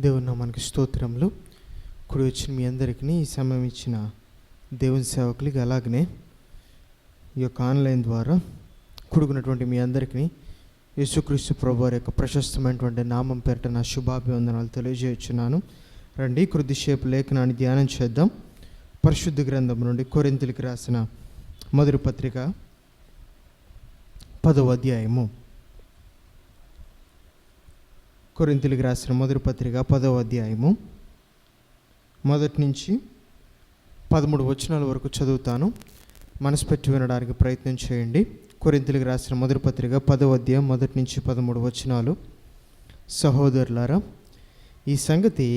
దేవుని నామానికి స్తోత్రములు. కుడి వచ్చిన మీ అందరికీ ఈ సమయం ఇచ్చిన దేవుని సేవకులకి, అలాగనే ఈ యొక్క ఆన్లైన్ ద్వారా కూడుకున్నటువంటి మీ అందరికీ యేసుక్రీస్తు ప్రభువారి యొక్క ప్రశస్తమైనటువంటి నామం పేరిట నా శుభాభివందనాలు తెలియజేయుచున్నాను. రండి, కొద్దిసేపు లేఖనాన్ని ధ్యానం చేద్దాం. పరిశుద్ధ గ్రంథం నుండి కొరింథీయులకు రాసిన మొదటి పత్రిక 10వ అధ్యాయము. కొరింథీయులకు రాసిన మొదటి పత్రిక 10వ అధ్యాయము మొదటి నుంచి 13 వచనాల వరకు చదువుతాను. మనసు పెట్టి వినడానికి ప్రయత్నం చేయండి. కొరింథీయులకు రాసిన మొదటి పత్రిక 10వ అధ్యాయం మొదటి నుంచి 13 వచనాలు. సహోదరులారా, ఈ సంగతి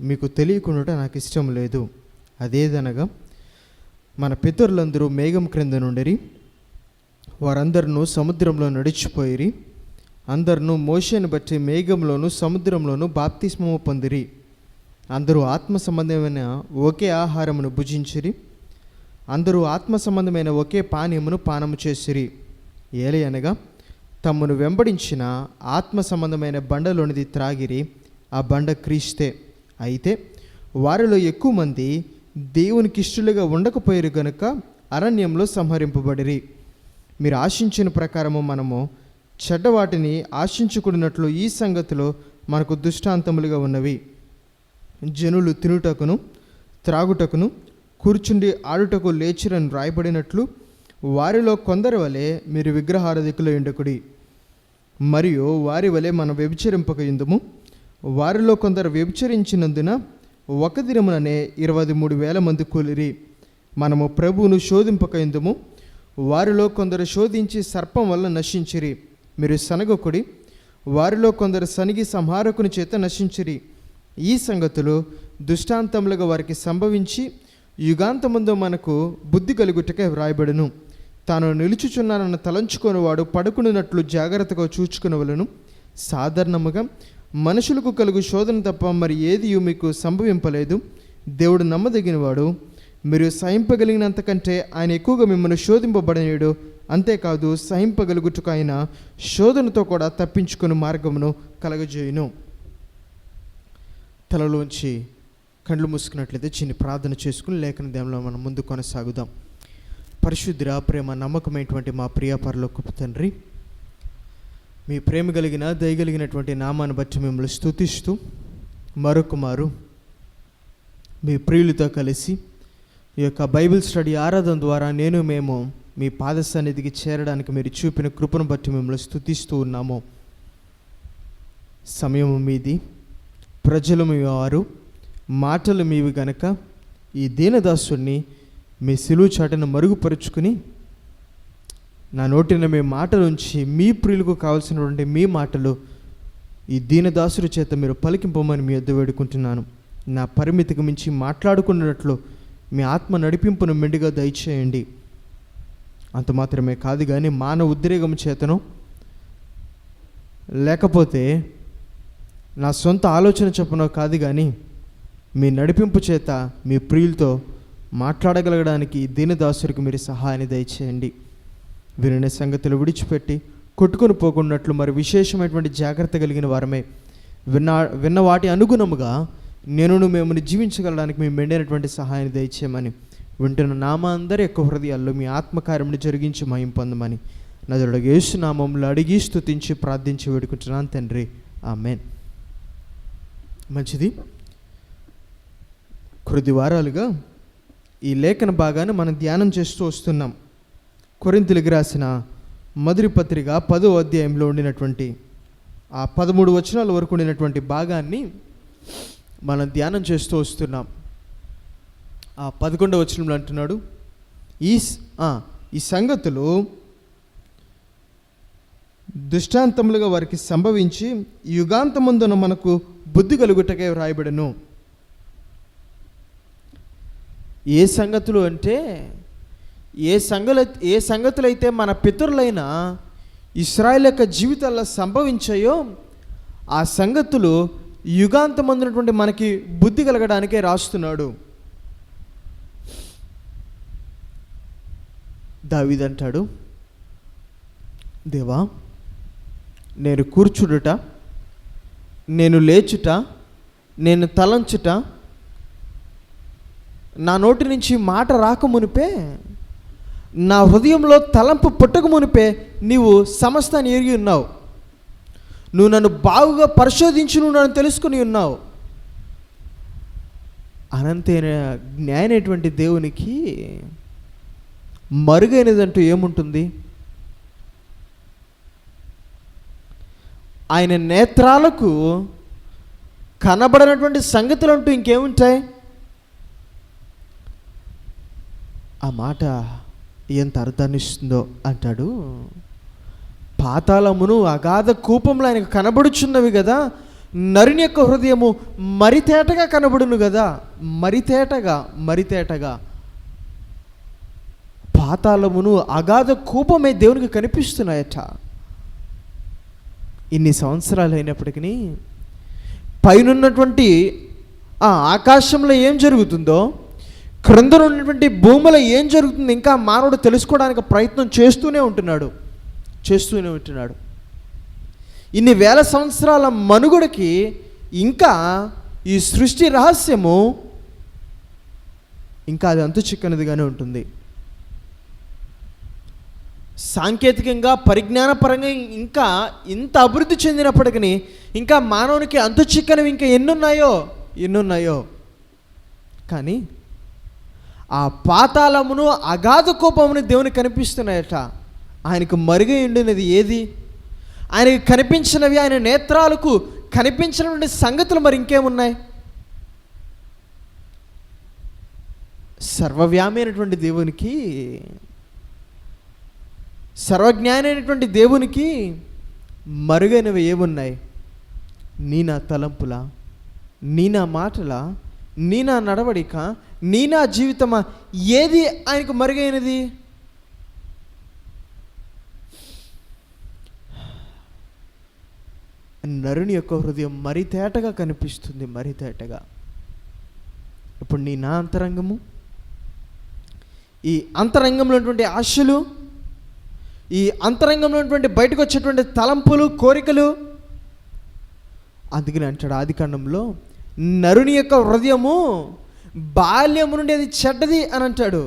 మీకు తెలియకుండా నాకు ఇష్టం లేదు. అదేదనగా, మన పితరులందరూ మేఘం క్రింద నుండిరి, వారందరూ సముద్రంలో నడిచిపోయిరి, అందరూ మోషేను బట్టి మేఘంలోను సముద్రంలోను బాప్తిస్మము పొందిరి. అందరూ ఆత్మ సంబంధమైన ఒకే ఆహారమును భుజించిరి, అందరూ ఆత్మ సంబంధమైన ఒకే పానీయమును పానము చేసిరి. ఏలయనగా, తమను వెంబడించిన ఆత్మ సంబంధమైన బండలోనిది త్రాగిరి, ఆ బండ క్రీస్తే. అయితే వారిలో ఎక్కువ మంది దేవునికి ఇష్టలుగా ఉండకపోయారు గనుక అరణ్యంలో సంహరింపబడిరి. మీరు ఆశించిన ప్రకారము మనము చెడ్డవాటిని ఆశించుకున్నట్లు ఈ సంగతిలో మనకు దృష్టాంతములుగా ఉన్నవి. జనులు తినుటకును త్రాగుటకును కూర్చుండి ఆడుటకు లేచిరని రాయబడినట్లు వారిలో కొందరి వలె మీరు విగ్రహారాధికులు ఉండకుడి. మరియు వారి వలె మనం వ్యభిచరింపక యుందుము. వారిలో కొందరు వ్యభిచరించినందున ఒక దినముననే 23,000 మంది కూలిరి. మనము ప్రభువును శోధింపక యుందుము. వారిలో కొందరు శోధించి సర్పం వల్ల నశించిరి. మీరు సనగకుడి. వారిలో కొందరు సనిగి సంహారకుని చేత నశించిరి. ఈ సంగతులు దృష్టాంతములుగా వారికి సంభవించి యుగాంతమందు మనకు బుద్ధి కలుగుటకే వ్రాయబడును. తాను నిలుచుచున్నానన్న తలంచుకొని వాడు పడుకున్నట్లు జాగ్రత్తగా చూచుకునవలను. సాధారణముగా మనుషులకు కలుగు శోధన తప్ప మరి ఏది మీకు సంభవింపలేదు. దేవుడు నమ్మదగినవాడు. మీరు సహింపగలిగినంతకంటే ఆయన ఎక్కువగా మిమ్మల్ని శోధింపబడనేడు. అంతేకాదు, సహింపగలుగుటకు ఆయన శోధనతో కూడా తప్పించుకుని మార్గమును కలగజేయును. తలలోంచి కళ్ళు మూసుకున్నట్లయితే చిన్న ప్రార్థన చేసుకుని లేఖన ధ్యానంలో మనం ముందు కొనసాగుదాం. పరిశుద్ధ ప్రేమ నమ్మకమైనటువంటి మా ప్రియ పరలోకపు తండ్రి, మీ ప్రేమ కలిగిన దయగలిగినటువంటి నామాన్ని బట్టి మిమ్మల్ని స్తుతిస్తూ మరొక మారు మీ ప్రియులతో కలిసి ఈ యొక్క బైబిల్ స్టడీ ఆరాధన ద్వారా మేము మీ పాద సన్నిధికి చేరడానికి మీరు చూపిన కృపను బట్టి మిమ్మల్ని స్తుతిస్తూ ఉన్నాము. సమయము మీది, ప్రజలు మీ వారు, మాటలు మీవి గనక ఈ దీనదాసుని మీ సిలువ చాటును మరుగుపరుచుకుని నా నోటిన మీ మాటల నుంచి మీ ప్రియులకు కావాల్సినటువంటి మీ మాటలు ఈ దీనదాసుడి చేత మీరు పలికింపమని మీ యొద్ద వేడుకుంటున్నాను. నా పరిమితికి మించి మాట్లాడుకున్నట్లు మీ ఆత్మ నడిపింపును మెండుగా దయచేయండి. అంత మాత్రమే కాదు కానీ మానవ ఉద్రేకం చేతను లేకపోతే నా సొంత ఆలోచన చొప్పున కాదు కానీ మీ నడిపింపు చేత మీ ప్రియులతో మాట్లాడగలగడానికి దీనదాసుడికి మీరు సహాయాన్ని దయచేయండి. వినే సంగతులు విడిచిపెట్టి కొట్టుకొని పోకున్నట్లు మరి విశేషమైనటువంటి జాగ్రత్త కలిగిన వారమే విన్న వాటి అనుగుణముగా మేము జీవించగలడానికి మేము మెండైనటువంటి సహాయాన్ని దయచేయమని వింటున్న నామా అందరి యొక్క హృదయాల్లో మీ ఆత్మకార్యమును జరిగించి మహిమ పొందమని నజరుడగు యేసు నామములో అడిగి స్తుతించి ప్రార్థించి వేడుకుంటున్నాను తండ్రి, ఆమేన్. మంచిది. కొద్ది వారాలుగా ఈ లేఖన భాగాన్ని మనం ధ్యానం చేస్తూ వస్తున్నాం. కొరింథీయులకు రాసిన మొదటి పత్రిక 10వ అధ్యాయంలో ఉండినటువంటి ఆ 13 వచనాల వరకు ఉండినటువంటి భాగాన్ని మనం ధ్యానం చేస్తూ వస్తున్నాం. ఆ 11వ వచనంలో అంటున్నాడు, ఈ సంగతులు దృష్టాంతములుగా వారికి సంభవించి యుగాంతమందున మనకు బుద్ధి కలుగుటకే వ్రాయబడను. ఏ సంగతులు అంటే ఏ సంగతులైతే మన పితరులైన ఇశ్రాయేలు యొక్క జీవితాల్లో సంభవించాయో ఆ సంగతులు యుగాంతమందునటువంటి మనకి బుద్ధి కలగడానికే రాస్తున్నాడు. దావీదు అంటాడు, దేవా, నేను కూర్చుడుట, నేను లేచుట, నేను తలంచుట, నా నోటి నుంచి మాట రాకమునిపే, నా హృదయంలో తలంపు పుట్టకమునిపే నీవు సమస్తాన్ని ఎరిగి ఉన్నావు. నువ్వు నన్ను బాగుగా పరిశోధించి నువ్వు నన్ను తెలుసుకుని ఉన్నావు. అనంతైన జ్ఞానైనటువంటి దేవునికి మరుగైనదంటూ ఏముంటుంది? ఆయన నేత్రాలకు కనబడినటువంటి సంగతులు అంటూ ఇంకేముంటాయి? ఆ మాట ఎంత అర్థాన్ని ఇస్తుందో అంటాడు, పాతాళమును అగాధ కూపంలో ఆయనకు కనబడుచున్నవి కదా, నరుని యొక్క హృదయము మరితేటగా కనబడును కదా. మరితేటగా పాతాళమును అగాధ కూపమే దేవునికి కనిపిస్తున్నాయట. ఇన్ని సంవత్సరాలు అయినప్పటికీ పైనున్నటువంటి ఆకాశంలో ఏం జరుగుతుందో, క్రింద ఉన్నటువంటి భూమిలో ఏం జరుగుతుందో ఇంకా మానవుడు తెలుసుకోవడానికి ప్రయత్నం చేస్తూనే ఉంటున్నాడు. ఇన్ని వేల సంవత్సరాల మనుగడకి ఇంకా ఈ సృష్టి రహస్యము ఇంకా అది అంతు చిక్కనిదిగానే ఉంటుంది. సాంకేతికంగా పరిజ్ఞానపరంగా ఇంకా ఇంత అభివృద్ధి చెందినప్పటికీ ఇంకా మానవునికి అంతు చిక్కనివి ఇంకా ఎన్నున్నాయో. కానీ ఆ పాతాళమును అగాధ కోపమును దేవునికి కనిపిస్తున్నాయట. ఆయనకు మరుగై ఉండినది ఏది? ఆయనకు కనిపించినవి, ఆయన నేత్రాలకు కనిపించినటువంటి సంగతులు మరి ఇంకేమున్నాయి? సర్వవ్యామి అయినటువంటి దేవునికి, సర్వజ్ఞాని అయినటువంటి దేవునికి మరుగైనవి ఏమున్నాయి? నీ నా తలంపులా, నీ నా మాటలా, నీ నా నడవడిక, నీ నా జీవితమా? ఏది ఆయనకు మరుగైనది? నరుని యొక్క హృదయం మరితేటగా కనిపిస్తుంది, మరితేటగా. ఇప్పుడు నీ నా అంతరంగము, ఈ అంతరంగంలో ఉన్నటువంటి ఆశలు, ఈ అంతరంగంలో ఉన్నటువంటి బయటకు వచ్చేటువంటి తలంపులు, కోరికలు, అందుకని అంటాడు ఆదికాండంలో, నరుని యొక్క హృదయము బాల్యము నుండి అది చెడ్డది అని అంటాడు.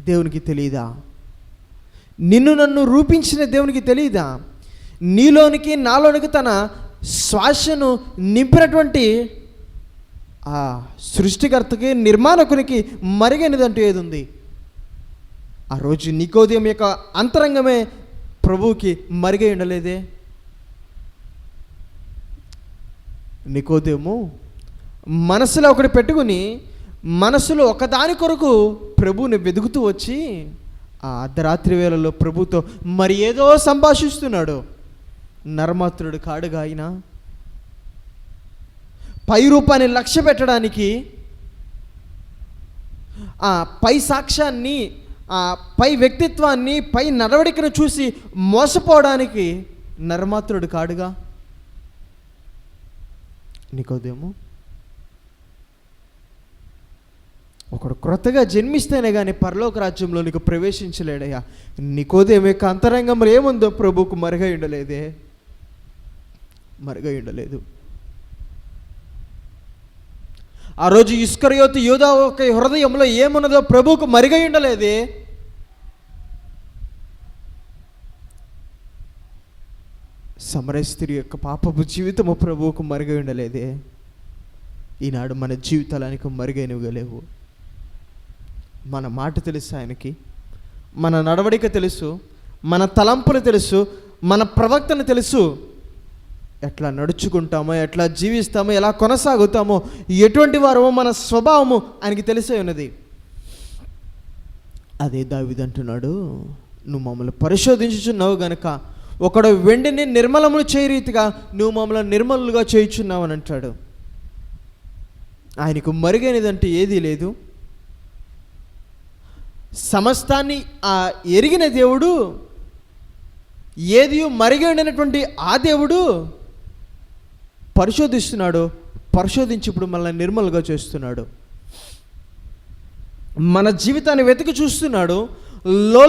దేవునికి తెలియదా? నిన్ను నన్ను రూపించిన దేవునికి తెలియదా? నీలోనికి నాలోనికి తన శ్వాసను నింపినటువంటి ఆ సృష్టికర్తకి, నిర్మాణకునికి మరుగైనదంటూ ఏది ఉంది? ఆ రోజు నికోదేము యొక్క అంతరంగమే ప్రభువుకి మరుగై ఉండలేదే. నికోదేము మనసులో ఒకటి పెట్టుకుని, మనసులో ఒకదాని కొరకు ప్రభువుని వెతుకుతూ వచ్చి ఆ అర్ధరాత్రి వేళలో ప్రభుతో మరి ఏదో సంభాషిస్తున్నాడు. నరమాత్రుడు కాడుగా ఆయన పై రూపాన్ని లక్ష్య పెట్టడానికి, ఆ పై సాక్ష్యాన్ని, ఆ పై వ్యక్తిత్వాన్ని, పై నడవడికను చూసి మోసపోవడానికి నరమాత్రుడు కాడుగా నికోదేము. ఒకడు క్రొత్తగా జన్మిస్తేనే కానీ పరలోక రాజ్యంలో నీకు ప్రవేశించలేడయ్యా. నికోదేము యొక్క అంతరంగంలో ఏముందో ప్రభువుకు మరుగై ఉండలేదు. ఆ రోజు ఇస్కరియోతు యూదా ఒక హృదయంలో ఏమున్నదో ప్రభువుకు మరుగై ఉండలేదే. సమరయ స్త్రీ యొక్క పాపపు జీవితము ప్రభువుకు మరుగై ఉండలేదే. ఈనాడు మన జీవితాలకు మరుగైనవిగా లేవు. మన మాట తెలుసు ఆయనకి, మన నడవడిక తెలుసు, మన తలంపులు తెలుసు, మన ప్రవక్తను తెలుసు. ఎట్లా నడుచుకుంటామో, ఎట్లా జీవిస్తామో, ఎలా కొనసాగుతామో, ఎటువంటి వారమో మన స్వభావము ఆయనకి తెలిసే ఉన్నది. అదే దావీదు అంటున్నాడు, నువ్వు మమ్మల్ని పరిశోధించుచున్నావు గనుక ఒకడు వెండిని నిర్మలములు చేయ రీతిగా నువ్వు మమ్మల్ని నిర్మలుగా చేయుచున్నావు అని అంటాడు. ఆయనకు మరుగైనదంటే ఏదీ లేదు. సమస్తాన్ని ఎరిగిన దేవుడు, ఏది మరుగైనటువంటి ఆ దేవుడు పరిశోధిస్తున్నాడు. పరిశోధించి ఇప్పుడు మనల్ని నిర్మలుగా చేస్తున్నాడు. మన జీవితాన్ని వెతికి చూస్తున్నాడు.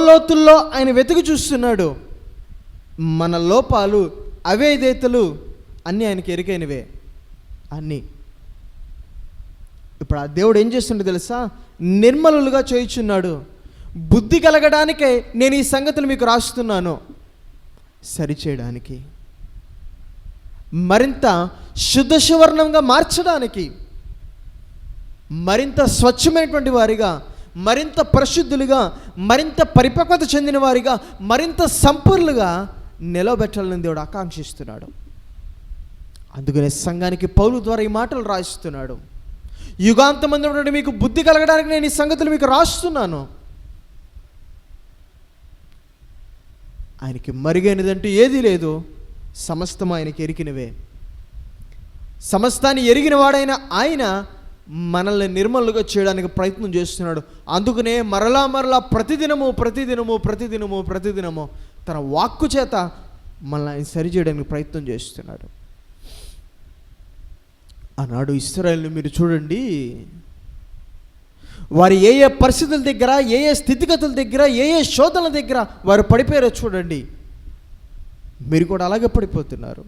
లోతుల్లో ఆయన వెతికి చూస్తున్నాడు. మన లోపాలు, అవేదేతలు అన్నీ ఆయనకి ఎరికైనవే అన్నీ. ఇప్పుడు ఆ దేవుడు ఏం చేస్తుండో తెలుసా? నిర్మలులుగా చేయుచున్నాడు. బుద్ధి కలగడానికే నేను ఈ సంగతులు మీకు రాస్తున్నాను, సరిచేయడానికి, మరింత శుద్ధ సువర్ణంగా మార్చడానికి, మరింత స్వచ్ఛమైనటువంటి వారిగా, మరింత పరిశుద్ధులుగా, మరింత పరిపక్వత చెందిన వారిగా, మరింత సంపూర్ణులుగా నిలబెట్టాలని దేవుడు ఆకాంక్షిస్తున్నాడు. అందుకనే సంఘానికి పౌలు ద్వారా ఈ మాటలు రాయిస్తున్నాడు. యుగాంతమందు మీకు బుద్ధి కలగడానికి నేను ఈ సంగతులు మీకు రాస్తున్నాను. ఆయనకి మరుగైనదంటూ ఏదీ లేదు. సమస్తం ఆయనకి ఎరిగినవే. సమస్తాన్ని ఎరిగిన వాడైన ఆయన మనల్ని నిర్మలుగా చేయడానికి ప్రయత్నం చేస్తున్నాడు. అందుకనే మరలా మరలా ప్రతిదినము తన వాక్కు చేత మనల్ని ఆయన సరిచేయడానికి ప్రయత్నం చేస్తున్నాడు. ఆనాడు ఇశ్రాయేలును మీరు చూడండి, వారు ఏ ఏ పరిస్థితుల దగ్గర, ఏ ఏ స్థితిగతుల దగ్గర, ఏ ఏ శోధనల దగ్గర వారు పడిపోయారో చూడండి. మీరు కూడా అలాగే పడిపోతున్నారు.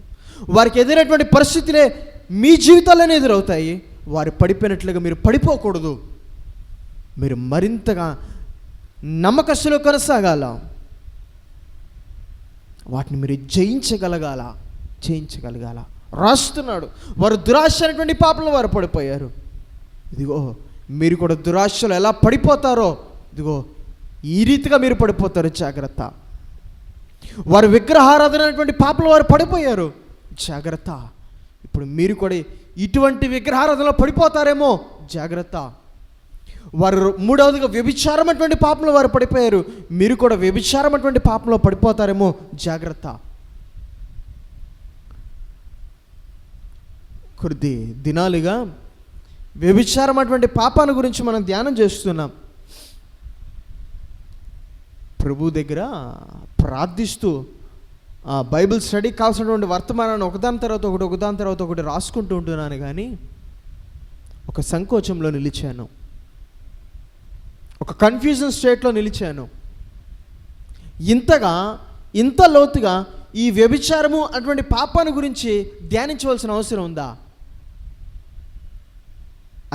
వారికి ఎదురైనటువంటి పరిస్థితులే మీ జీవితాల్లోనే ఎదురవుతాయి. వారు పడిపోయినట్లుగా మీరు పడిపోకూడదు. మీరు మరింతగా నమ్మకస్తులో కొనసాగాల. వాటిని మీరు జయించగలగాల. రాస్తున్నాడు. వారు దురాశ అనేటువంటి పాపంలో వారు పడిపోయారు. ఇదిగో మీరు కూడా దురాశలో ఎలా పడిపోతారో, ఇదిగో ఈ రీతిగా మీరు పడిపోతారు, జాగ్రత్త. వారు విగ్రహారాధన అనేటువంటి పాపంలో వారు పడిపోయారు, జాగ్రత్త. ఇప్పుడు మీరు కూడా ఇటువంటి విగ్రహారాధనలో పడిపోతారేమో, జాగ్రత్త. వారు మూడవదిగా వ్యభిచారం అటువంటి పాపంలో వారు పడిపోయారు, మీరు కూడా వ్యభిచారం అటువంటి పాపంలో పడిపోతారేమో, జాగ్రత్త. కొద్ది దినాలుగా వ్యభిచారం అటువంటి పాపాల గురించి మనం ధ్యానం చేస్తున్నాం. ప్రభు దగ్గర ప్రార్థిస్తూ బైబిల్ స్టడీ కావాల్సినటువంటి వర్తమానాన్ని ఒకదాని తర్వాత ఒకటి రాసుకుంటూ ఉంటున్నాను. కానీ ఒక సంకోచంలో నిలిచాను, ఒక కన్ఫ్యూజన్ స్టేట్లో నిలిచాను. ఇంత లోతుగా ఈ వ్యభిచారము అటువంటి పాపాన్ని గురించి ధ్యానించవలసిన అవసరం ఉందా?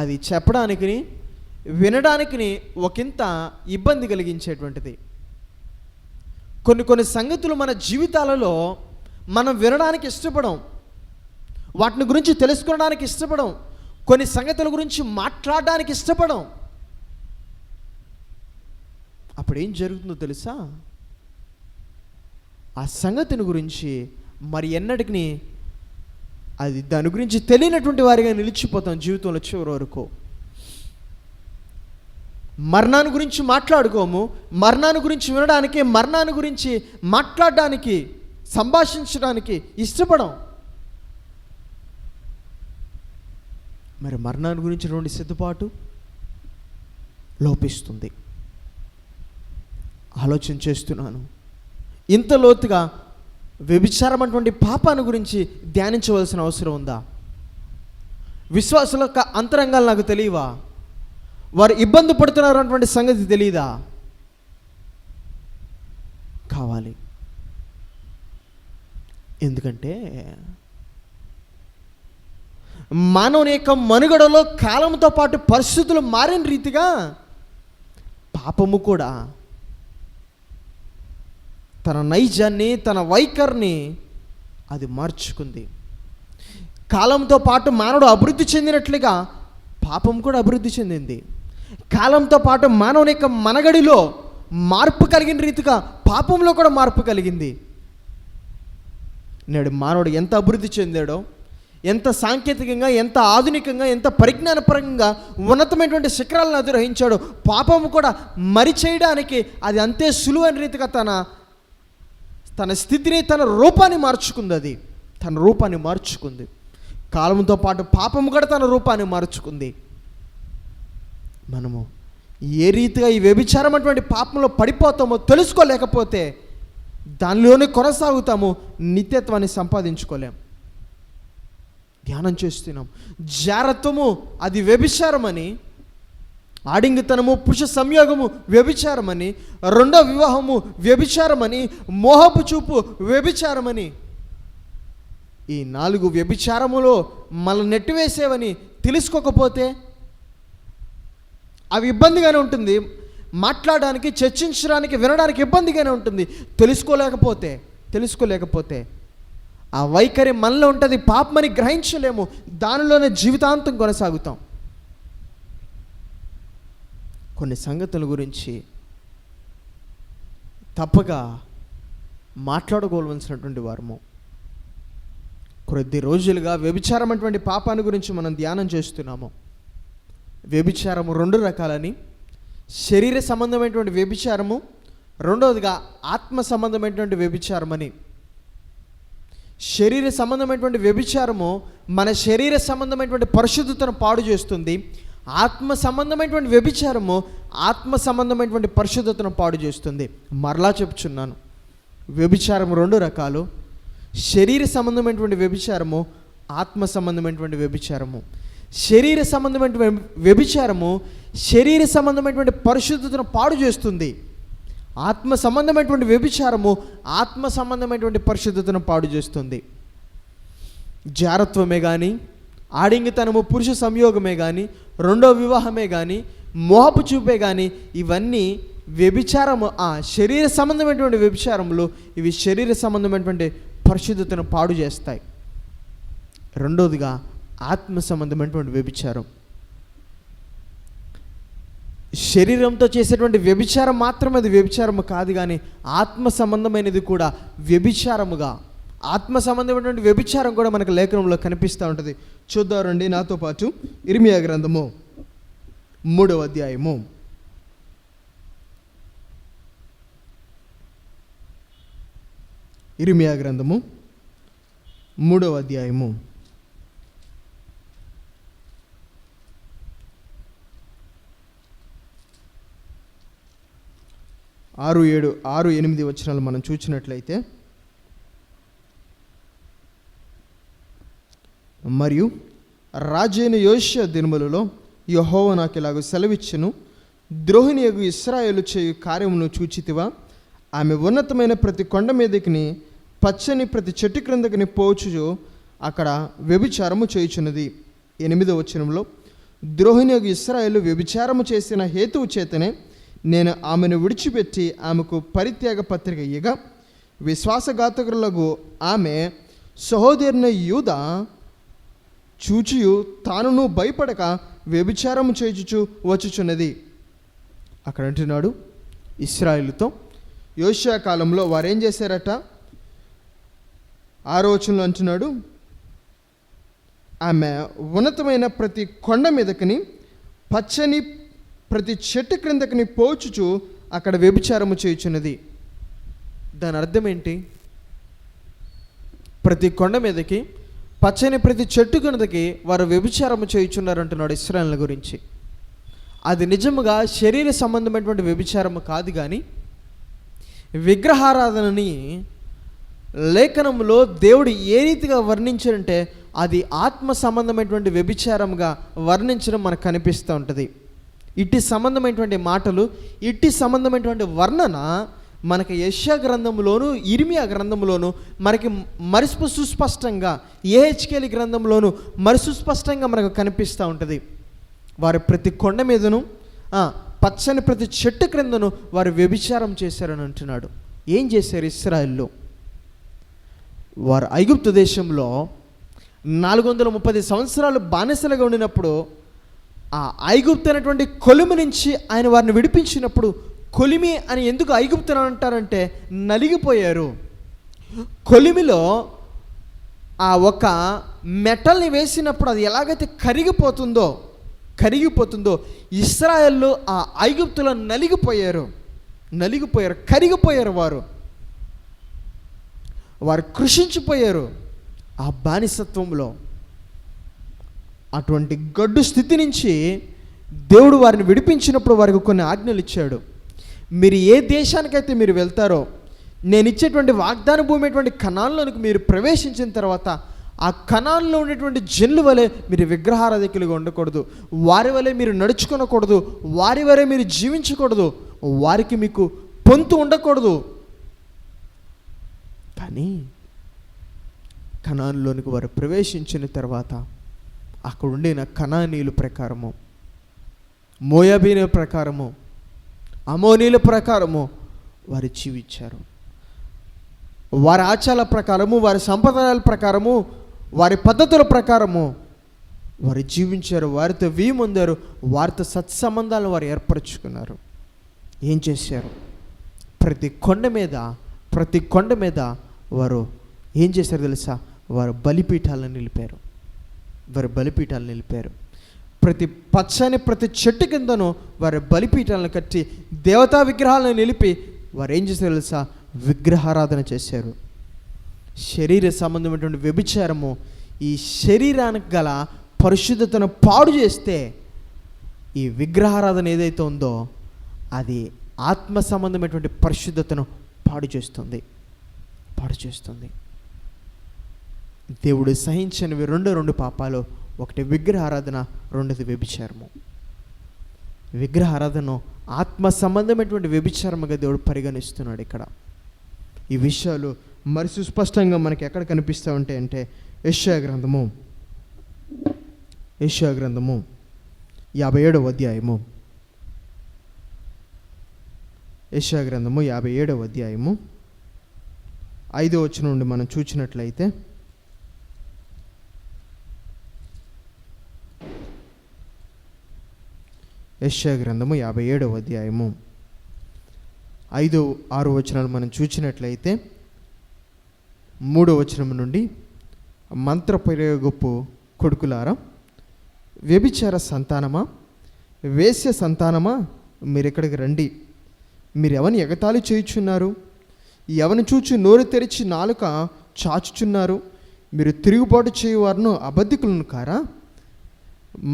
అది చెప్పడానికి, వినడానికి ఒకంత ఇబ్బంది కలిగించేటువంటిది. కొన్ని సంగతులు మన జీవితాలలో మనం వినడానికి ఇష్టపడం, వాటిని గురించి తెలుసుకోవడానికి ఇష్టపడం, కొన్ని సంగతుల గురించి మాట్లాడడానికి ఇష్టపడం. అప్పుడు ఏం జరుగుతుందో తెలుసా? ఆ సంగతిని గురించి మరి ఎన్నటికి అది దాని గురించి తెలియనటువంటి వారిగా నిలిచిపోతాం జీవితంలో చివరి వరకు. మరణాన్ని గురించి మాట్లాడుకోము, మరణాన్ని గురించి వినడానికి, మరణాన్ని గురించి మాట్లాడడానికి, సంభాషించడానికి ఇష్టపడం. మరి మరణాన్ని గురించినటువంటి సిద్ధపాటు లోపిస్తుంది. ఆలోచన చేస్తున్నాను, ఇంత లోతుగా వ్యభిచారం అటువంటి పాపాన్ని గురించి ధ్యానించవలసిన అవసరం ఉందా? విశ్వాసుల యొక్క అంతరంగాలు నాకు తెలియవా? వారు ఇబ్బంది పడుతున్నారు అటువంటి సంగతి తెలియదా? కావాలి. ఎందుకంటే మానవుని యొక్క మనుగడలో కాలంతో పాటు పరిస్థితులు మారిన రీతిగా పాపము కూడా తన నైజాన్ని, తన వైఖరిని అది మార్చుకుంది. కాలంతో పాటు మానవుడు అభివృద్ధి చెందినట్లుగా పాపం కూడా అభివృద్ధి చెందింది. కాలంతో పాటు మానవుని యొక్క మనగడిలో మార్పు కలిగిన రీతిగా పాపంలో కూడా మార్పు కలిగింది. నేడు మానవుడు ఎంత అభివృద్ధి చెందాడో, ఎంత సాంకేతికంగా, ఎంత ఆధునికంగా, ఎంత పరిజ్ఞానపరంగా ఉన్నతమైనటువంటి శిఖరాలను అధిరోహించాడో, పాపము కూడా చేయడానికి అది అంతే సులువైన రీతిగా తన స్థితిని, తన రూపాన్ని మార్చుకుంది. అది తన రూపాన్ని మార్చుకుంది. కాలంతో పాటు పాపము కూడా తన రూపాన్ని మార్చుకుంది. మనము ఏ రీతిగా ఈ వ్యభిచారం అటువంటి పాపంలో పడిపోతామో తెలుసుకోలేకపోతే దానిలోనే కొనసాగుతాము, నిత్యత్వాన్ని సంపాదించుకోలేం. ధ్యానం చేస్తున్నాం. జారత్వము అది వ్యభిచారమని, ఆడింగితనము, పురుష సంయోగము వ్యభిచారమని, రెండో వివాహము వ్యభిచారమని, మోహపు చూపు వ్యభిచారమని, ఈ 4 వ్యభిచారములో మనల్ని నెట్టివేసేవని తెలుసుకోకపోతే అవి ఇబ్బందిగానే ఉంటుంది. మాట్లాడడానికి, చర్చించడానికి, వినడానికి ఇబ్బందిగానే ఉంటుంది. తెలుసుకోలేకపోతే ఆ వైఖరి మనలో ఉంటుంది. పాపమని గ్రహించలేము. దానిలోనే జీవితాంతం కొనసాగుతాం. కొన్ని సంగతుల గురించి తప్పక మాట్లాడుకోవాల్సినటువంటి వారము. కొద్ది రోజులుగా వ్యభిచారం అటువంటి పాపాన్ని గురించి మనం ధ్యానం చేస్తున్నాము. వ్యభిచారము 2 రకాలని, శరీర సంబంధమైనటువంటి వ్యభిచారము, రెండవదిగా ఆత్మ సంబంధమైనటువంటి వ్యభిచారమని. శరీర సంబంధమైనటువంటి వ్యభిచారము మన శరీర సంబంధమైనటువంటి పరిశుద్ధతను పాడు చేస్తుంది. ఆత్మ సంబంధమైనటువంటి వ్యభిచారము ఆత్మ సంబంధమైనటువంటి పరిశుద్ధతను పాడు చేస్తుంది. మరలా చెప్తున్నాను, వ్యభిచారం 2 రకాలు. శరీర సంబంధమైనటువంటి వ్యభిచారము, ఆత్మ సంబంధమైనటువంటి వ్యభిచారము. శరీర సంబంధమైనటువంటి వ్యభిచారము శరీర సంబంధమైనటువంటి పరిశుద్ధతను పాడు చేస్తుంది. ఆత్మ సంబంధమైనటువంటి వ్యభిచారము ఆత్మ సంబంధమైనటువంటి పరిశుద్ధతను పాడు చేస్తుంది. జారత్వమే కానీ, ఆడింగితనము, పురుష సంయోగమే కానీ, రెండో వివాహమే కానీ, మోహపు చూపే కానీ, ఇవన్నీ వ్యభిచారము, శరీర సంబంధమైనటువంటి వ్యభిచారములు. ఇవి శరీర సంబంధమైనటువంటి పరిశుద్ధతను పాడు చేస్తాయి. రెండోదిగా ఆత్మ సంబంధమైనటువంటి వ్యభిచారం. శరీరంతో చేసేటువంటి వ్యభిచారం మాత్రమే అది వ్యభిచారము కాదు, కానీ ఆత్మ సంబంధమైనది కూడా వ్యభిచారముగా, ఆత్మ సంబంధమైనటువంటి వ్యభిచారం కూడా మనకు లేఖనంలో కనిపిస్తూ ఉంటుంది. చూద్దాం రండి నాతో పాటు. ఇర్మియా గ్రంథము 3వ అధ్యాయము. ఇర్మియా గ్రంథము 3వ అధ్యాయము 6-8 వచనాలు మనం చూసినట్లయితే, మరియు రాజైన యోషియా దినములలో యెహోవా నాకు ఇలాగ సెలవిచ్చెను, ద్రోహిణియగు ఇశ్రాయేలు చేయు కార్యమును చూచితివా? ఆమె ఉన్నతమైన ప్రతి కొండ మీదకిని, పచ్చని ప్రతి చెట్టు క్రిందకిని పోచుచు అక్కడ వ్యభిచారము చేయుచున్నది. 8వ వచనంలో, ద్రోహిణియగు ఇశ్రాయేలు వ్యభిచారము చేసిన హేతువు చేతనే నేను ఆమెను విడిచిపెట్టి ఆమెకు పరిత్యాగ పత్రిక ఇయ్యగా, విశ్వాసఘాతకులకు ఆమె సహోదరుని యూదా చూచియు తానును భయపడక వ్యభిచారము చేయుచు వచ్చుచున్నది. అక్కడ అంటున్నాడు ఇశ్రాయేలుతో, యోషియా కాలంలో వారేం చేశారట? 6వ వచనంలో అంటున్నాడు, ఆమె ఉన్నతమైన ప్రతి కొండ మీదకిని, పచ్చని ప్రతి చెట్టు క్రిందకిని పోచుచు అక్కడ వ్యభిచారము చేయుచున్నది. దాని అర్థం ఏంటి? ప్రతి కొండ మీదకి, పచ్చని ప్రతి చెట్టు క్రిందకి వారు వ్యభిచారము చేయుచున్నారు అంటున్నాడు ఇశ్రాయేలు గురించి. అది నిజముగా శరీర సంబంధమైనటువంటి వ్యభిచారము కాదు, కానీ విగ్రహారాధనని లేఖనంలో దేవుడు ఏ రీతిగా వర్ణించారంటే అది ఆత్మ సంబంధమైనటువంటి వ్యభిచారంగా వర్ణించడం మనకు కనిపిస్తూ ఉంటుంది. ఇట్టి సంబంధమైనటువంటి మాటలు, ఇట్టి సంబంధమైనటువంటి వర్ణన మనకి యెషయా గ్రంథంలోను, ఇర్మియా గ్రంథంలోను మనకి మరి సుస్పష్టంగా, యెహెజ్కేలు గ్రంథంలోను మరి సుస్పష్టంగా మనకు కనిపిస్తూ ఉంటుంది. వారు ప్రతి కొండ మీదను, పచ్చని ప్రతి చెట్టు క్రిందను వారు వ్యభిచారం చేశారని అంటున్నాడు. ఏం చేశారు ఇశ్రాయేలు? వారు ఐగుప్తు దేశంలో 430 సంవత్సరాలు బానిసలుగా ఉండినప్పుడు, ఆ ఐగుప్తు అనేటువంటి కొలిమి నుంచి ఆయన వారిని విడిపించినప్పుడు, కొలిమి అని ఎందుకు ఐగుప్తు అంటారంటే నలిగిపోయారు. కొలిమిలో ఆ ఒక మెటల్ని వేసినప్పుడు అది ఎలాగైతే కరిగిపోతుందో ఇశ్రాయేలు ఆ ఐగుప్తులో నలిగిపోయారు, కరిగిపోయారు. వారు కృషించిపోయారు ఆ బానిసత్వంలో. అటువంటి గడ్డు స్థితి నుంచి దేవుడు వారిని విడిపించినప్పుడు వారికి కొన్ని ఆజ్ఞలు ఇచ్చాడు. మీరు ఏ దేశానికైతే మీరు వెళ్తారో, నేను ఇచ్చేటువంటి వాగ్దాన భూమి అటువంటి కనాన్లోనికి మీరు ప్రవేశించిన తర్వాత ఆ కనాన్లో ఉండేటువంటి జనుల వలె మీరు విగ్రహారాధికులుగా ఉండకూడదు, వారి వలె మీరు నడుచుకోకూడదు, వారి వలె మీరు జీవించకూడదు, వారికి మీకు పొంతు ఉండకూడదు. కానీ కనాన్లోనికి వారు ప్రవేశించిన తర్వాత అక్కడ ఉండిన కనానీయుల ప్రకారము, మోయాబీల ప్రకారము, అమోనీల ప్రకారము వారు జీవించారు. వారి ఆచారాల ప్రకారము, వారి సంప్రదాయాల ప్రకారము, వారి పద్ధతుల ప్రకారము వారు జీవించారు. వారితో వీముందారు, వారితో సత్సంబంధాలను వారు ఏర్పరచుకున్నారు. ఏం చేశారు? ప్రతి కొండ మీద వారు ఏం చేశారు తెలుసా? వారు బలిపీఠాలను నిలిపారు. ప్రతి చెట్టు కిందను వారు బలిపీఠాలను కట్టి దేవతా విగ్రహాలను నిలిపి వారు ఏం చేశారు తెలుసా? విగ్రహారాధన చేశారు. శరీర సంబంధమైనటువంటి వ్యభిచారము ఈ శరీరానికి గల పరిశుద్ధతను పాడు చేస్తే, ఈ విగ్రహారాధన ఏదైతే ఉందో అది ఆత్మ సంబంధమైనటువంటి పరిశుద్ధతను పాడు చేస్తుంది. దేవుడు సహించనివి రెండు పాపాలు. ఒకటి విగ్రహారాధన, రెండోది వ్యభిచారము. విగ్రహారాధన ఆత్మ సంబంధమైనటువంటి వ్యభిచారముగా దేవుడు పరిగణిస్తున్నాడు. ఇక్కడ ఈ విషయాలు మరి సుస్పష్టంగా మనకి ఎక్కడ కనిపిస్తూ ఉంటాయి అంటే యెషయా గ్రంథము 57వ అధ్యాయము. యెషయా గ్రంథము 57వ అధ్యాయము 5వ వచనం నుండి మనం చూసినట్లయితే, యెషయా గ్రంథము 57వ అధ్యాయము 5-6 వచనాలు మనం చూసినట్లయితే, 3వ వచనం నుండి, మంత్రప్రయోగపు కొడుకులారా, వ్యభిచార సంతానమా, వేశ్య సంతానమా, మీరు ఇక్కడికి రండి. మీరు ఎవరిని ఎగతాళి చేయుచున్నారు? ఎవరిని చూచి నోరు తెరిచి నాలుక చాచుచున్నారు? మీరు తిరుగుబాటు చేయువారును అబద్ధికులను కారా?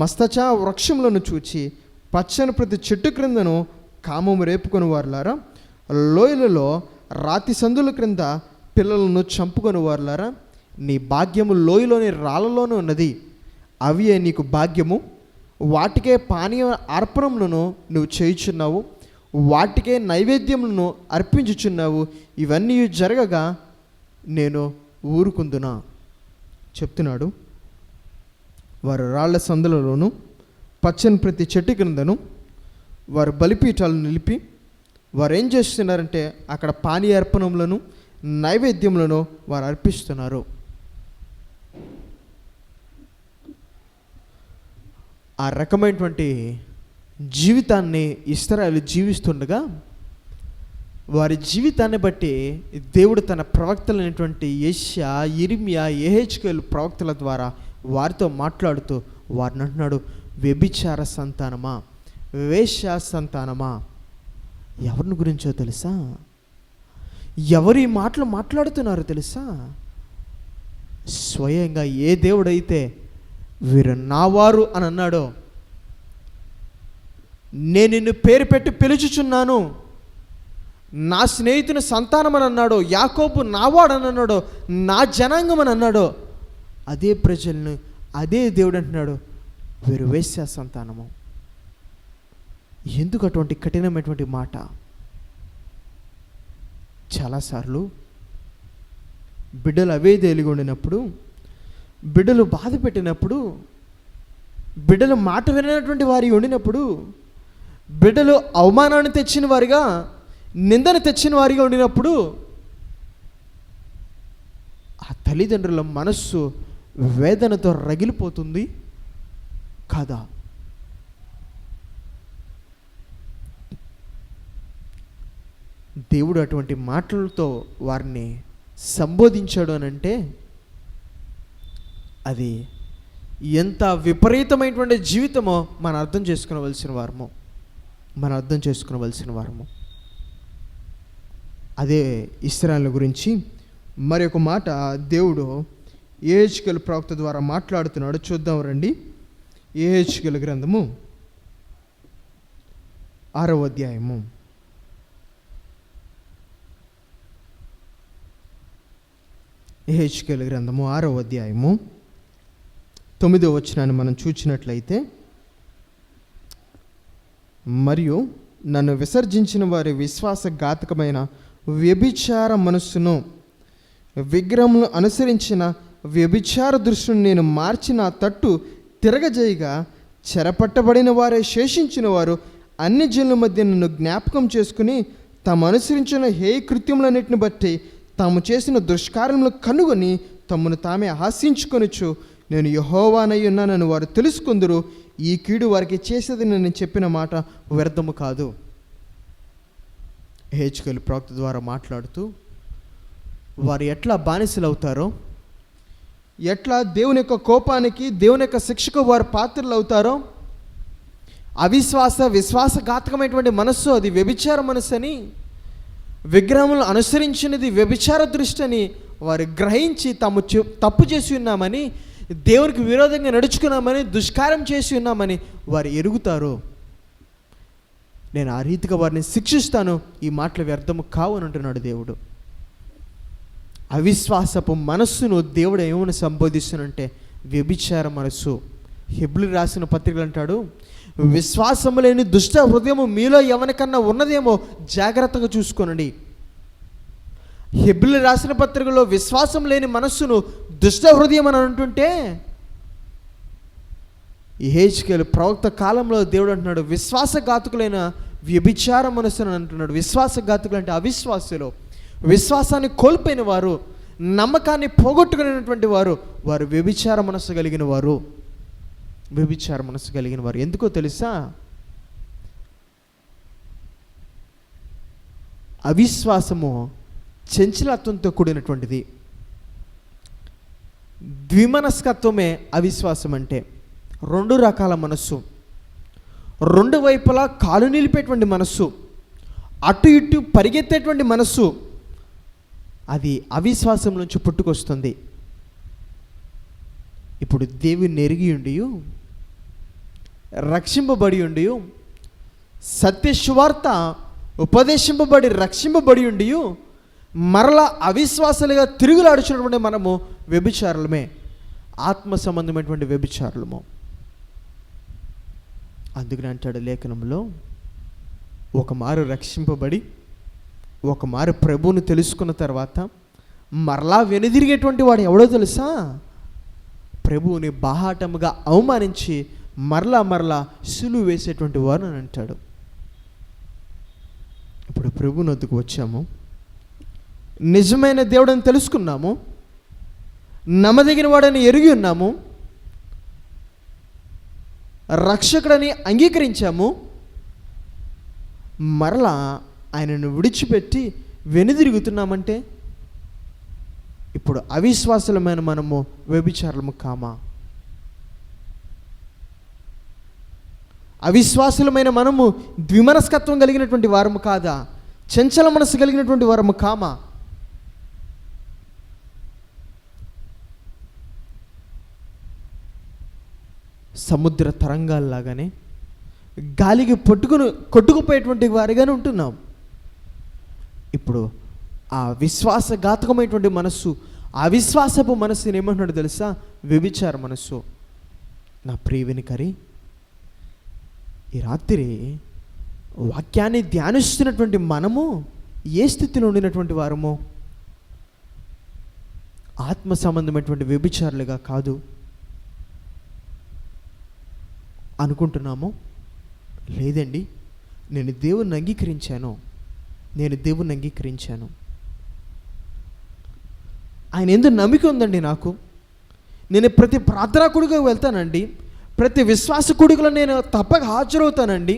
మస్తచా వృక్షములను చూచి పచ్చని ప్రతి చెట్టు క్రిందను కామము రేపుకొని వారులారా, లోయలలో రాతి సందుల క్రింద పిల్లలను చంపుకొని వారులారా, నీ భాగ్యము లోయలోని రాళ్ళలోనే ఉన్నది, అవి నీకు భాగ్యము. వాటికే పానీయ అర్పణములను నువ్వు చేయుచున్నావు, వాటికే నైవేద్యములను అర్పించుచున్నావు. ఇవన్నీ జరగగా నేను ఊరుకుందునా చెప్తున్నాడు. వారు రాళ్ల సందులలోను పచ్చని ప్రతి చెట్టు క్రిందను వారు బలిపీఠాలను నిలిపి వారు ఏం చేస్తున్నారంటే అక్కడ పానీయ అర్పణములను నైవేద్యములను వారు అర్పిస్తున్నారు. ఆ రకమైనటువంటి జీవితాన్ని ఇశ్రాయేలు జీవిస్తుండగా వారి జీవితాన్ని బట్టి దేవుడు తన ప్రవక్తలైనటువంటి యెషయా, యిర్మీయా, యెహెజ్కేలు ప్రవక్తల ద్వారా వారితో మాట్లాడుతూ వారిని అంటున్నాడు, వ్యభిచార సంతానమా, వేశ్య సంతానమా. ఎవరిని గురించో తెలుసా? ఎవరి మాటలు మాట్లాడుతున్నారో తెలుసా? స్వయంగా ఏ దేవుడైతే వీరు నావారు అని అన్నాడో, నేను నిన్ను పేరు పెట్టి పిలుచుచున్నాను, నా స్నేహితుని సంతానం అని అన్నాడో, యాకోబు నావాడు అని అన్నాడో, నా జనాంగం అని అన్నాడో, అదే ప్రజలను అదే దేవుడు అంటున్నాడు, వీరు వేశ్య సంతానము. ఎందుకు అటువంటి కఠినమైనటువంటి మాట? చాలాసార్లు బిడ్డలు అవేదేలిగా ఉండినప్పుడు, బిడ్డలు బాధ పెట్టినప్పుడు, బిడ్డలు మాట వినటువంటి వారి ఉండినప్పుడు, బిడ్డలు అవమానాన్ని తెచ్చిన వారిగా, నిందను తెచ్చిన వారిగా ఉండినప్పుడు ఆ తల్లిదండ్రుల మనస్సు వేదనతో రగిలిపోతుంది కదా. దేవుడు అటువంటి మాటలతో వారిని సంబోధించాడు అని అంటే అది ఎంత విపరీతమైనటువంటి జీవితమో మనం అర్థం చేసుకోవలసిన వారము. అదే ఇశ్రాయేలు గురించి మరి ఒక మాట దేవుడు యెహెజ్కేలు ప్రవక్త ద్వారా మాట్లాడుతున్నాడు. చూద్దాం రండి. యెహెజ్కేలు గ్రంథము 6వ అధ్యాయము. యెహెజ్కేలు గ్రంథము 6వ అధ్యాయము 9వ వచనాన్ని మనం చూచినట్లయితే, మరియు నన్ను విసర్జించిన వారి విశ్వాసఘాతకమైన వ్యభిచార మనస్సును, విగ్రహమును అనుసరించిన వ్యభిచార దృష్టిని నేను మార్చిన తట్టు తిరగజేయగా, చెరపట్టబడిన వారే శేషించిన వారు అన్ని జనుల మధ్య నన్ను జ్ఞాపకం చేసుకుని తాము అనుసరించిన హేయ కృత్యములన్నిటిని బట్టి తాము చేసిన దుష్కార్యములు కనుగొని తమను తామే హాస్యించుకొనొచ్చు నేను యెహోవానై ఉన్నానని వారు తెలుసుకుందురు. ఈ కీడు వారికి చేసేది నేను చెప్పిన మాట వ్యర్థము కాదు. యెహెజ్కేలు ప్రవక్త ద్వారా మాట్లాడుతూ, వారు ఎట్లా బానిసలు అవుతారో, ఎట్లా దేవుని యొక్క కోపానికి, దేవుని యొక్క శిక్షకు వారు పాత్రలు అవుతారో, విశ్వాసఘాతకమైనటువంటి మనస్సు అది వ్యభిచార మనస్సు అని, విగ్రహములను అనుసరించినది వ్యభిచార దృష్టి అని వారు గ్రహించి తాము తప్పు చేసి ఉన్నామని, దేవునికి విరోధంగా నడుచుకున్నామని, దుష్కార్యం చేసి ఉన్నామని వారు ఎరుగుతారు. నేను ఆ రీతిగా వారిని శిక్షిస్తాను, ఈ మాటలు వ్యర్థము కావు అని అంటున్నాడు దేవుడు. అవిశ్వాసపు మనస్సును దేవుడు ఏమని సంబోధిస్తున్నంటే వ్యభిచార మనస్సు. హెబ్రీయులకు రాసిన పత్రికలు అంటాడు, విశ్వాసము లేని దుష్ట హృదయము మీలో ఎవరికన్నా ఉన్నదేమో జాగ్రత్తగా చూసుకోనండి. హెబ్రీయులకు రాసిన పత్రికలో విశ్వాసం లేని మనస్సును దుష్ట హృదయం అని అంటుంటే, యెహెజ్కేలు ప్రవక్త కాలంలో దేవుడు అంటున్నాడు విశ్వాసఘాతకులైన వ్యభిచార మనస్సు అని అంటున్నాడు. విశ్వాసఘాతకులు అంటే అవిశ్వాసులు, విశ్వాసాన్ని కోల్పోయిన వారు, నమ్మకాన్ని పోగొట్టుకునేటువంటి వారు, వారు వ్యభిచార మనస్సు కలిగిన వారు. ఎందుకో తెలుసా? అవిశ్వాసము చంచలత్వంతో కూడినటువంటిది. ద్విమనస్కత్వమే అవిశ్వాసం అంటే. రెండు రకాల మనస్సు, రెండు వైపులా కాలు నిలిపేటువంటి మనస్సు, అటు ఇటు పరిగెత్తేటువంటి మనస్సు, అది అవిశ్వాసం నుంచి పుట్టుకొస్తుంది. ఇప్పుడు దేవుని ఎరిగి ఉండి, రక్షింపబడి ఉండి, సత్యసువార్త ఉపదేశింపబడి రక్షింపబడి ఉండి మరలా అవిశ్వాసాలుగా తిరుగులాడుచున్నటువంటి మనము వ్యభిచారులమే, ఆత్మ సంబంధమైనటువంటి వ్యభిచారులము. అందుకని అంటాడు లేఖనంలో, ఒక మారు రక్షింపబడి ఒక మారు ప్రభువుని తెలుసుకున్న తర్వాత మరలా వెనుదిరిగేటువంటి వాడు ఎవడో తెలుసా? ప్రభువుని బాహాటముగా అవమానించి మరలా సిలువ వేసేటువంటి వారు అని అంటాడు. ఇప్పుడు ప్రభువుని వద్దకు వచ్చాము, నిజమైన దేవుడని తెలుసుకున్నాము, నమ్మదగిన వాడని ఎరిగి ఉన్నాము, రక్షకుడని అంగీకరించాము, మరలా ఆయనను విడిచిపెట్టి వెనుదిరుగుతున్నామంటే ఇప్పుడు అవిశ్వాసులమైన మనము వ్యభిచారులము కామా? అవిశ్వాసులమైన మనము ద్విమనస్కత్వం కలిగినటువంటి వారము కాదా? చంచల మనసు కలిగినటువంటి వారము కామా? సముద్ర తరంగాల్లాగానే గాలికి కొట్టుకుపోయేటువంటి వారిగానే ఉంటున్నాం. ఇప్పుడు ఆ విశ్వాసఘాతకమైనటువంటి మనస్సు, అవిశ్వాసపు మనస్సుని ఏమంటున్నాడు తెలుసా? వ్యభిచార మనస్సు. నా ప్రియవినికరి, ఈ రాత్రి వాక్యాన్ని ధ్యానిస్తున్నటువంటి మనము ఏ స్థితిలో ఉండినటువంటి వారము? ఆత్మ సంబంధమైనటువంటి వ్యభిచారులుగా కాదు అనుకుంటున్నాము. లేదండి, నేను దేవుణ్ణి అంగీకరించాను, ఆయన ఎందుకు నమ్మిక ఉందండి నాకు. నేను ప్రతి ప్రార్థనా కూడిగా వెళ్తానండి, ప్రతి విశ్వాస కూడికలో నేను తప్పక హాజరవుతానండి,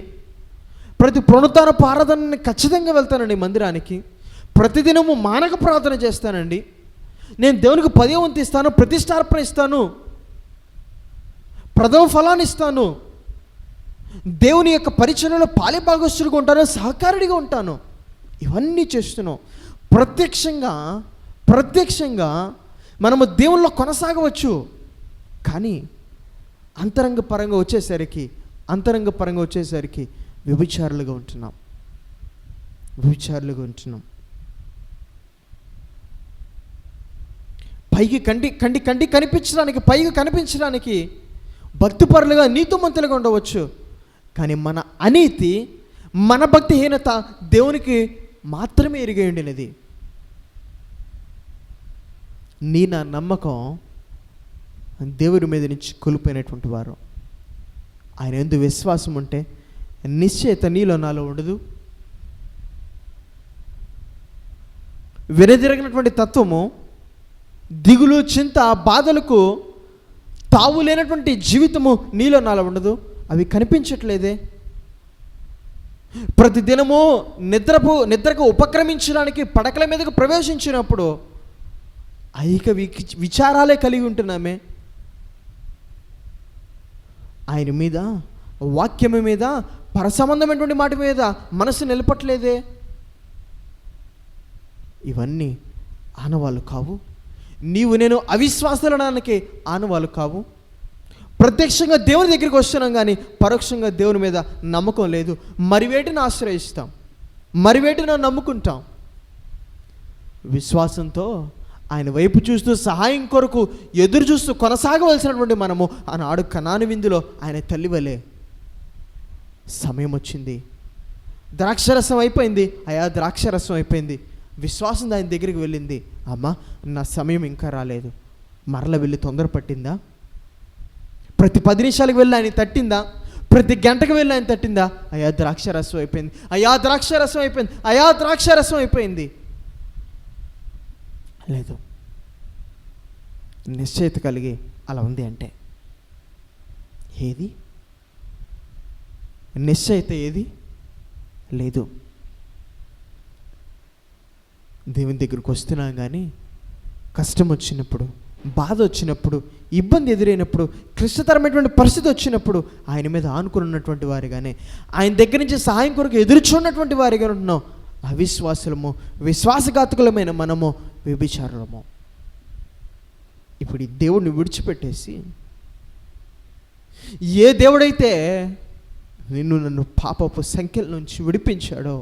ప్రతి పునరుత్థాన ఆరాధనని ఖచ్చితంగా వెళ్తానండి మందిరానికి, ప్రతిదినము మానక ప్రార్థన చేస్తానండి, నేను దేవునికి 10వ వంతు ఇస్తాను, ప్రతిష్టార్పణ ఇస్తాను ప్రథమ ఫలాన్ని ఇస్తాను, దేవుని యొక్క పరిచర్యలో పాలిభాగస్తుడిగా ఉంటాను, సహకారుడిగా ఉంటాను. ఇవన్నీ చేస్తున్నాం. ప్రత్యక్షంగా మనము దేవుల్లో కొనసాగవచ్చు. కానీ అంతరంగ పరంగా వచ్చేసరికి వ్యభిచారులుగా ఉంటున్నాం. పైకి కనిపించడానికి భక్తిపరులుగా, నీతిమంతులుగా ఉండవచ్చు. కానీ మన అనీతి, మన భక్తిహీనత దేవునికి మాత్రమే ఎరిగి ఉండినది. నా నమ్మకం దేవుడి మీద నుంచి కోల్పోయినటువంటి వారు. ఆయన యందు విశ్వాసం ఉంటే నిశ్చయత నీలో నాలో ఉండదు. వెనుదిరిగినటువంటి తత్వము, దిగులు, చింత, బాధలకు తావు లేనటువంటి జీవితము నీలో నాలో ఉండదు. అవి కనిపించట్లేదే. ప్రతిదినము నిద్రకు ఉపక్రమించడానికి పడకల మీదకు ప్రవేశించినప్పుడు ఐక విచారాలే కలిగి ఉంటున్నామే. ఆయన మీద, వాక్యము మీద, పరసంబంధమైనటువంటి మాట మీద మనసు నిలపట్లేదే. ఇవన్నీ ఆనవాళ్ళు కావు. నీవు నేను అవిశ్వాసాలడానికి ఆనవాళ్ళు కావు. ప్రత్యక్షంగా దేవుని దగ్గరికి వస్తున్నాం కానీ పరోక్షంగా దేవుని మీద నమ్మకం లేదు. మరివేటిని ఆశ్రయిస్తాం, మరివేటిని నమ్ముకుంటాం. విశ్వాసంతో ఆయన వైపు చూస్తూ, సహాయం కొరకు ఎదురు చూస్తూ కొనసాగవలసినటువంటి మనము ఆనాడు కనాను విందులో ఆయన తల్లి వలె, సమయం వచ్చింది, ద్రాక్షరసం అయిపోయింది, ద్రాక్షరసం అయిపోయింది, విశ్వాసం ఆయన దగ్గరికి వెళ్ళింది. అమ్మ, నా సమయం ఇంకా రాలేదు. మరల వెళ్ళి తొందర పట్టిందా? ప్రతి 10 నిమిషాలకు వెళ్ళి ఆయన తట్టిందా? ప్రతి గంటకు వెళ్ళి ఆయన తట్టిందా? ద్రాక్షరసం అయిపోయింది, ద్రాక్షరసం అయిపోయింది. లేదు. నిశ్చయిత కలిగి అలా ఉంది అంటే ఏది? నిశ్చయిత ఏది? లేదు. దేవుని దగ్గరికి వస్తున్నాం కానీ కష్టం వచ్చినప్పుడు, బాధ వచ్చినప్పుడు, ఇబ్బంది ఎదురైనప్పుడు, క్లిష్టతరమైనటువంటి పరిస్థితి వచ్చినప్పుడు ఆయన మీద ఆనుకుని ఉన్నటువంటి వారిగానే, ఆయన దగ్గర నుంచి సహాయం కొరకు ఎదురుచున్నటువంటి వారిగా ఉంటున్నాం. అవిశ్వాసులము, విశ్వాసఘాతకులమైన మనము వ్యభిచారులము. ఇప్పుడు ఈ దేవుడిని విడిచిపెట్టేసి, ఏ దేవుడైతే నన్ను పాపపు సంఖ్యల నుంచి విడిపించాడో,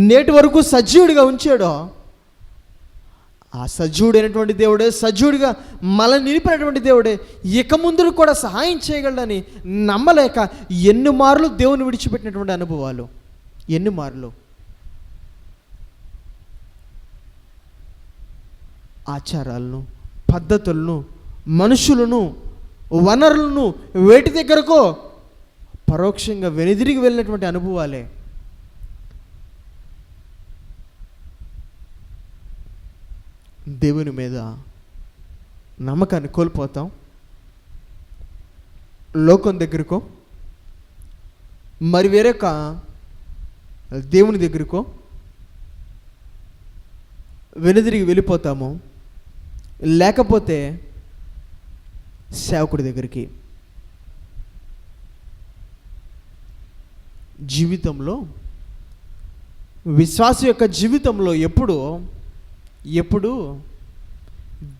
నేటి వరకు సజీవుడిగా ఉంచాడో, ఆ సజీవుడైనటువంటి దేవుడే, సజీవుడిగా మనల్ని నిలిపినటువంటి దేవుడే ఇక ముందు కూడా సహాయం చేయగలడని నమ్మలేక ఎన్ని మార్లు దేవుని విడిచిపెట్టినటువంటి అనుభవాలు, ఎన్ని మార్లు. ఆచారాలను, పద్ధతులను, మనుషులను, వనరులను వేటి దగ్గరకో పరోక్షంగా వెనుదిరిగి వెళ్ళినటువంటి అనుభవాలే. దేవుని మీద నమ్మకాన్ని కోల్పోతాం. లోకం దగ్గరకో, మరి వేరొక దేవుని దగ్గరకో వెనుదిరిగి వెళ్ళిపోతాము. లేకపోతే సేవకుడి దగ్గరికి. జీవితంలో, విశ్వాస యొక్క జీవితంలో ఎప్పుడు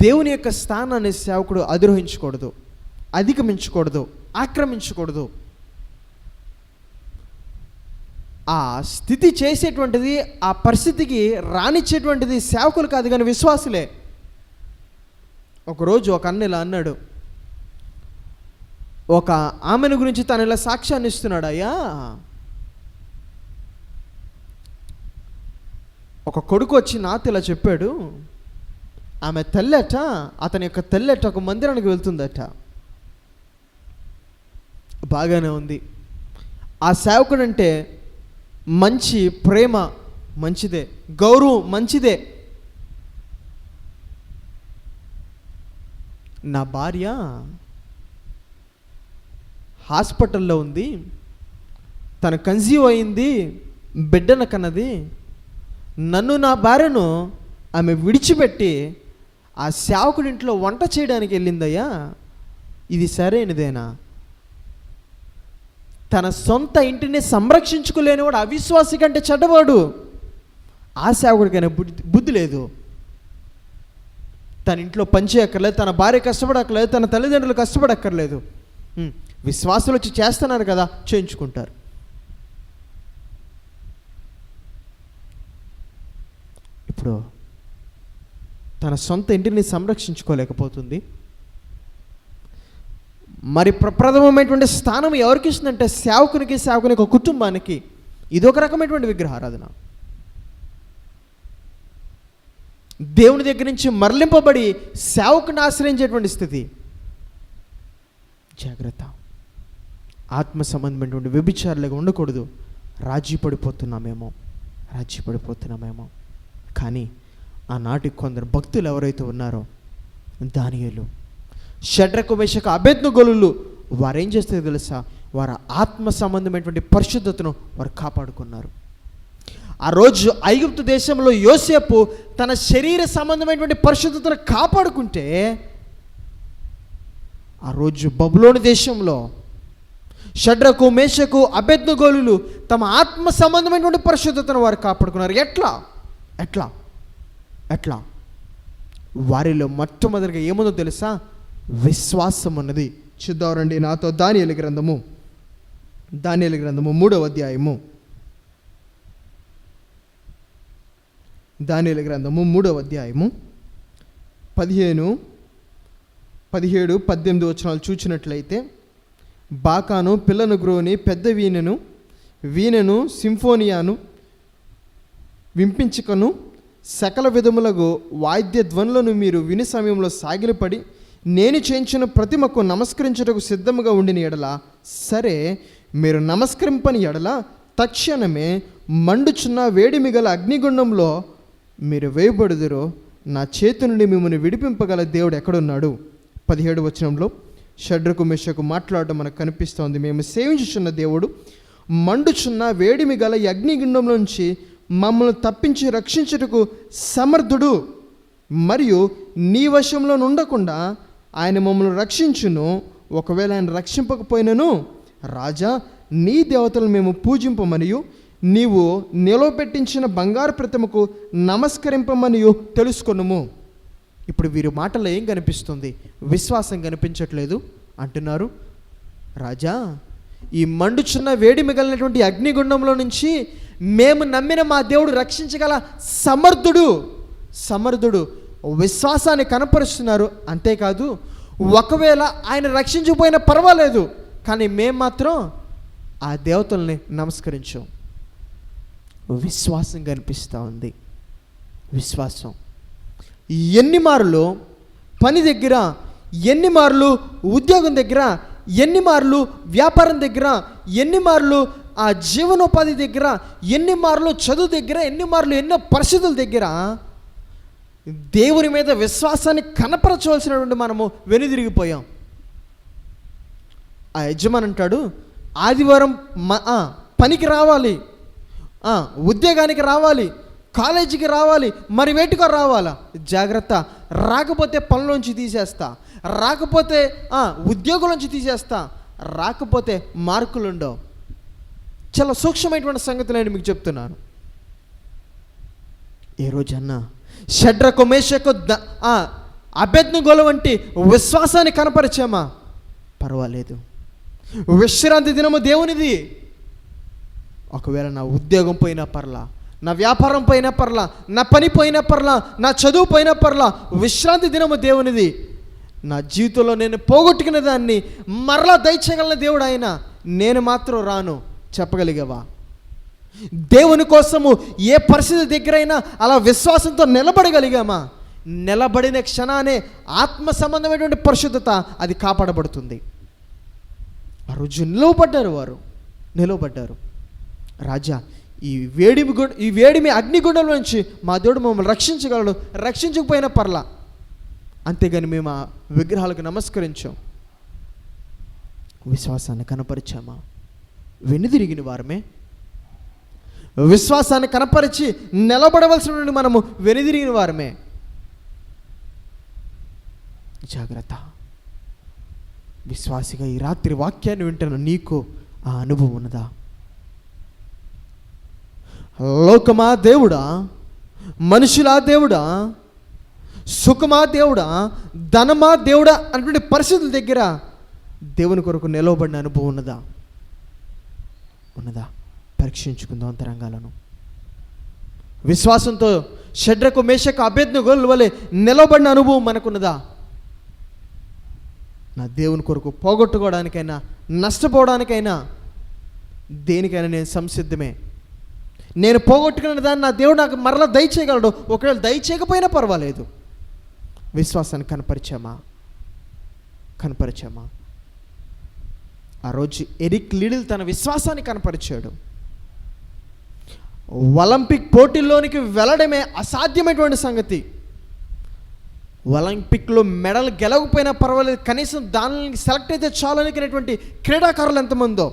దేవుని యొక్క స్థానాన్ని సేవకుడు అధిరోహించకూడదు, అధిగమించకూడదు, ఆక్రమించకూడదు. ఆ స్థితి చేసేటువంటిది, ఆ పరిస్థితికి రానిచ్చేటువంటిది సేవకులు కాదు కానీ విశ్వాసులే. ఒకరోజు ఒక అన్న ఇలా అన్నాడు. ఒక ఆమెను గురించి తను ఇలా సాక్ష్యాన్ని ఇస్తున్నాడు. అయ్యా, ఒక కొడుకు వచ్చి నాతో ఇలా చెప్పాడు, ఆమె తల్లెట, అతని యొక్క తల్లెట ఒక మందిరానికి వెళ్తుందట. బాగానే ఉంది. ఆ సేవకుడు అంటే మంచి ప్రేమ మంచిదే, గౌరవం మంచిదే. నా భార్య హాస్పిటల్లో ఉంది, తను కన్సీవ్ అయింది, బిడ్డను కన్నది. నన్ను, నా భార్యను ఆమె విడిచిపెట్టి ఆ సేవకుడి ఇంట్లో వంట చేయడానికి వెళ్ళిందయ్యా. ఇది సరైనదేనా? తన సొంత ఇంటిని సంరక్షించుకోలేనివాడు అవిశ్వాసి కంటే చెడ్డవాడు. ఆ సేవకుడికైనా బుద్ధి లేదు. తన ఇంట్లో పని చేయక్కర్లేదు, తన భార్య కష్టపడక్కర్లేదు, తన తల్లిదండ్రులు కష్టపడక్కర్లేదు. విశ్వాసులు వచ్చి చేస్తున్నారు కదా, చేయించుకుంటారు. ఇప్పుడు తన సొంత ఇంటిని సంరక్షించుకోలేకపోతుంది. మరి ప్రప్రథమమైనటువంటి స్థానం ఎవరికి ఇస్తుందంటే సేవకునికి, సేవకుని ఒక కుటుంబానికి. ఇదొక రకమైనటువంటి విగ్రహారాధన. దేవుని దగ్గర నుంచి మరలింపబడి సేవకుని ఆశ్రయించేటువంటి స్థితి. జాగ్రత్త. ఆత్మ సంబంధమైనటువంటి వ్యభిచారులుగా ఉండకూడదు. రాజీ పడిపోతున్నామేమో. కానీ ఆనాటి కొందరు భక్తులు ఎవరైతే ఉన్నారో, దానియేలు, షడ్రకు, మేషకు, అబేద్నెగోలు, వారేం చేస్తే తెలుసా? వారు ఆత్మ సంబంధమైనటువంటి పరిశుద్ధతను వారు కాపాడుకున్నారు. ఆ రోజు ఐగుప్తు దేశంలో యోసేపు తన శరీర సంబంధమైనటువంటి పరిశుద్ధతను కాపాడుకుంటే, ఆ రోజు బబులోను దేశంలో షడ్రకు, మేషకు, అబేద్నెగోలు తమ ఆత్మ సంబంధమైనటువంటి పరిశుద్ధతను వారు కాపాడుకున్నారు. ఎట్లా? వారిలో మొట్టమొదటిగా ఏముందో తెలుసా? విశ్వాసం అన్నది. చూద్దామండి నాతో దానియేలు గ్రంథము 3వ అధ్యాయము. దానియేలు గ్రంథము 3వ అధ్యాయము 15, 17, 18 వచనాలు చూచినట్లయితే, బాకాను, పిల్లను గ్రోని, పెద్ద వీణను, సింఫోనియాను వింపించుకను, సకల విధములకు వాద్య ధ్వనులను మీరు విని సమయంలో సాగిలపడి నేను చేయించిన ప్రతిమకు నమస్కరించుటకు సిద్ధముగా ఉండిన ఎడల, సరే, మీరు నమస్కరింపని ఎడల తక్షణమే మండుచున్న వేడిమి గల అగ్నిగుండంలో మీరు వేయబడుదురో. నా చేతి నుండి మిమ్మల్ని విడిపింపగల దేవుడు ఎక్కడున్నాడు? 17వ వచనంలో షడ్రకు, మేషకు మాట్లాడడం మనకు కనిపిస్తోంది. మేము సేవించుచున్న దేవుడు మండుచున్న వేడిమి గల ఈ అగ్నిగుండంలో నుంచి మమ్మల్ని తప్పించి రక్షించుటకు సమర్థుడు, మరియు నీ వశంలో ఉండకుండా ఆయన మమ్మల్ని రక్షించును. ఒకవేళ ఆయన రక్షింపకపోయినను, రాజా, నీ దేవతలను మేము పూజింపమనియు నీవు నిలవబెట్టించిన బంగారు ప్రతిమకు నమస్కరింపమనియు తెలుసుకొనుము. ఇప్పుడు వీరి మాటలో ఏం కనిపిస్తుంది? విశ్వాసం కనిపించట్లేదు అంటున్నారు. రాజా, ఈ మండుచున్న వేడి మిగిలినటువంటి అగ్నిగుండంలో నుంచి మేము నమ్మిన మా దేవుడు రక్షించగల సమర్థుడు విశ్వాసాన్ని కనపరుస్తున్నారు. అంతేకాదు, ఒకవేళ ఆయన రక్షించకపోయినా పర్వాలేదు, కానీ మేము మాత్రం ఆ దేవతల్ని నమస్కరించాం. విశ్వాసం కనిపిస్తూ ఉంది. విశ్వాసం ఎన్ని మార్లు పని దగ్గర, ఎన్ని మార్లు ఉద్యోగం దగ్గర, ఎన్ని మార్లు వ్యాపారం దగ్గర, ఎన్ని మార్లు ఆ జీవనోపాధి దగ్గర, ఎన్ని మార్లు చదువు దగ్గర, ఎన్ని మార్లు ఎన్నో పరిస్థితుల దగ్గర దేవుని మీద విశ్వాసాన్ని కనపరచవలసినటువంటి మనము వెనుదిరిగిపోయాం. ఆ యజమాని అంటాడు, ఆదివారం పనికి రావాలి, ఉద్యోగానికి రావాలి, కాలేజీకి రావాలి, మరి వేటికో రావాలా? జాగ్రత్త. రాకపోతే పనులోంచి తీసేస్తా, రాకపోతే ఉద్యోగంలోంచి తీసేస్తా, రాకపోతే మార్కులు ఉండవు. చాలా సూక్ష్మమైనటువంటి సంగతులు నేను మీకు చెప్తున్నాను. ఏ రోజన్నా షడ్రకు, మేషకు, అబేద్నెగోలు వంటి విశ్వాసాన్ని కనపరిచామా? పర్వాలేదు. విశ్రాంతి దినము దేవునిది. ఒకవేళ నా ఉద్యోగం పోయినా పర్లా, నా వ్యాపారం పోయినా పర్లా, నా పని పోయినా పర్లా, నా చదువు పోయినా పర్లా, విశ్రాంతి దినము దేవునిది. నా జీవితంలో నేను పోగొట్టుకునే దాన్ని మరలా దయచేయగలన దేవుడు ఆయన. నేను మాత్రం రాను చెప్పగలిగావా? దేవుని కోసము ఏ పరిస్థితి దగ్గరైనా అలా విశ్వాసంతో నిలబడగలిగామా? నిలబడిన క్షణానే ఆత్మ సంబంధమైనటువంటి పరిశుద్ధత అది కాపాడబడుతుంది. ఆ రోజు నిలవబడ్డారు. రాజా, ఈ వేడిమి అగ్నిగుండం నుంచి మా దేవుడు మమ్మల్ని రక్షించగలడు, రక్షించకపోయినా పర్లా, అంతేగాని మేము ఆ విగ్రహాలకు నమస్కరించాం. విశ్వాసాన్ని కనపరిచామా? వెనుదిరిగిన వారమే. విశ్వాసాన్ని కనపరిచి నిలబడవలసిన మనము వెనుదిరిగిన వారమే. జాగ్రత్త. విశ్వాసిగా ఈ రాత్రి వాక్యాన్ని వింటున్న నీకు ఆ అనుభవం ఉన్నదా? లోకమా దేవుడా, మనుషులా దేవుడా, సుఖమా దేవుడా, ధనమా దేవుడా అటువంటి పరిస్థితుల దగ్గర దేవుని కొరకు నిలవబడిన అనుభవం ఉన్నదా? పరీక్షించుకుందాం అంతరంగాలను. విశ్వాసంతో షడ్రకు మేషకు అబేద్నెగోల వలె నిలవబడిన అనుభవం మనకున్నదా? నా దేవుని కొరకు పోగొట్టుకోవడానికైనా నష్టపోవడానికైనా దేనికైనా నేను సంసిద్ధమే. నేను పోగొట్టుకున్న దాన్ని నా దేవుడు నాకు మరలా దయచేయగలడు. ఒకవేళ దయచేయకపోయినా పర్వాలేదు. విశ్వాసాన్ని కనపరిచామా? ఆ రోజు ఎరిక్ లిడిల్ తన విశ్వాసాన్ని కనపరిచాడు. ఒలింపిక్ పోటీల్లోనికి వెళ్ళడమే అసాధ్యమైనటువంటి సంగతి. ఒలింపిక్లో మెడల్ గెలవకపోయినా పర్వాలేదు, కనీసం దానికి సెలెక్ట్ అయితే చాలు అనుకునేటువంటి క్రీడాకారులు ఎంతమందో.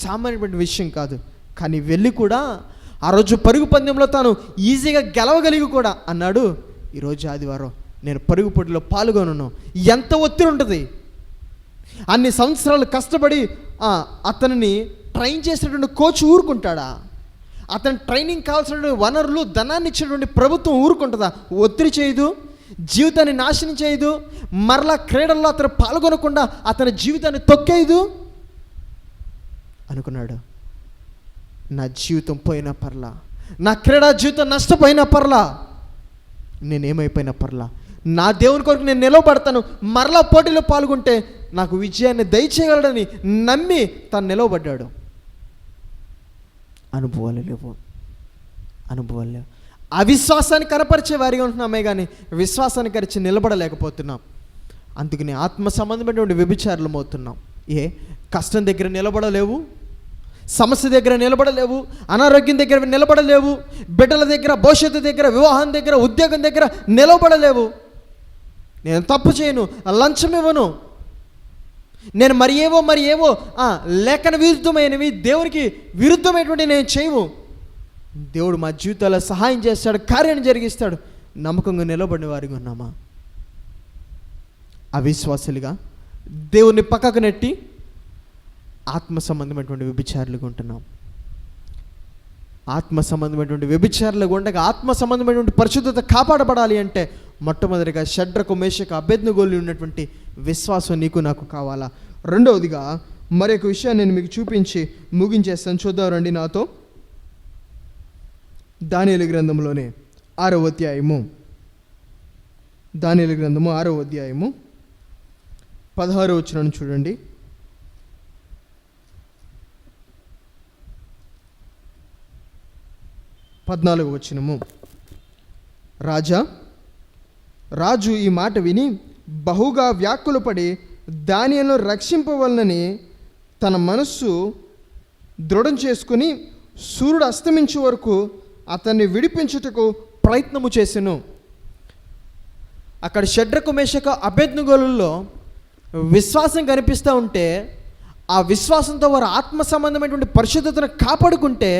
సామాన్యమైన విషయం కాదు. కానీ వెళ్ళి కూడా ఆ రోజు పరుగు పందెంలో తాను ఈజీగా గెలవగలిగి కూడా అన్నాడు, ఈరోజు ఆదివారం నేను పరుగు పోటీలో పాల్గొనను. ఎంత ఒత్తిడి ఉంటుంది! అన్ని సంవత్సరాలు కష్టపడి అతనిని ట్రైన్ చేసినటువంటి కోచ్ ఊరుకుంటాడా? అతని ట్రైనింగ్ కావాల్సినటువంటి వనరులు, ధనాన్ని ఇచ్చినటువంటి ప్రభుత్వం ఊరుకుంటుందా? ఒత్తిడి చేయదు, జీవితాన్ని నాశనం చేయదు, మరలా క్రీడల్లో అతను పాల్గొనకుండా అతని జీవితాన్ని తొక్కేయదు అనుకున్నాడు. నా జీవితం పోయినా పర్లా, నా క్రీడా జీవితం నష్టపోయినా పర్లా, నేనేమైపోయినా పర్లా, నా దేవుని కొరకు నేను నిలవబడతాను. మరలా పోటీలో పాల్గొంటే నాకు విజయాన్ని దయచేయగలడని నమ్మి తను నిలవబడ్డాడు. అనుభవాలు లేవు. అవిశ్వాసాన్ని కనపరిచే వారిగా ఉంటున్నామే కానీ విశ్వాసాన్ని కరిచి నిలబడలేకపోతున్నాం. అందుకని ఆత్మ సంబంధమైనటువంటి వ్యభిచారులం అవుతున్నాం. కష్టం దగ్గర నిలబడలేవు, సమస్య దగ్గర నిలబడలేవు, అనారోగ్యం దగ్గర నిలబడలేవు, బిడ్డల దగ్గర, భవిష్యత్తు దగ్గర, వివాహం దగ్గర, ఉద్యోగం దగ్గర నిలబడలేవు. నేను తప్పు చేయను, లంచం ఇవ్వను, నేను మరి ఏవో లేఖన విరుద్ధమైనవి, దేవునికి విరుద్ధమైనటువంటి నేను చేయము. దేవుడు మా జీవితాల్లో సహాయం చేస్తాడు, కార్యాన్ని జరిగిస్తాడు. నమ్మకంగా నిలబడిన వారిగా ఉన్నామా? అవిశ్వాసులుగా దేవుని పక్కకు నెట్టి ఆత్మ సంబంధమైనటువంటి వ్యభిచారులుగా ఉంటున్నాం. ఆత్మ సంబంధమైనటువంటి వ్యభిచారులుగా ఉండగా ఆత్మ సంబంధమైనటువంటి పరిశుద్ధత కాపాడబడాలి అంటే మొట్టమొదటిగా షడ్రకు మేషకు అబేద్నెగోలు ఉన్నటువంటి విశ్వాసం నీకు నాకు కావాలా. రెండవదిగా మరొక విషయాన్ని నేను మీకు చూపించి ముగించేస్తాను. చూద్దాం రండి నాతో. దానియేలు గ్రంథంలోనే 6వ అధ్యాయము, దానియేలు గ్రంథము 6వ అధ్యాయము 16వ వచనం చూడండి. 14వ వచనము. రాజు ఈ మాట విని బహుగా వ్యాకులపడి దానియేలును రక్షింపవలనని తన మనస్సు దృఢం చేసుకుని సూర్యుడు అస్తమించే వరకు అతన్ని విడిపించుటకు ప్రయత్నము చేసెను. అక్కడ షడ్రకు మేషకు అబేద్నెగోలులో విశ్వాసం కనిపిస్తూ ఉంటే, ఆ విశ్వాసంతో వారు ఆత్మ సంబంధమైనటువంటి పరిశుద్ధతను కాపాడుకుంటే,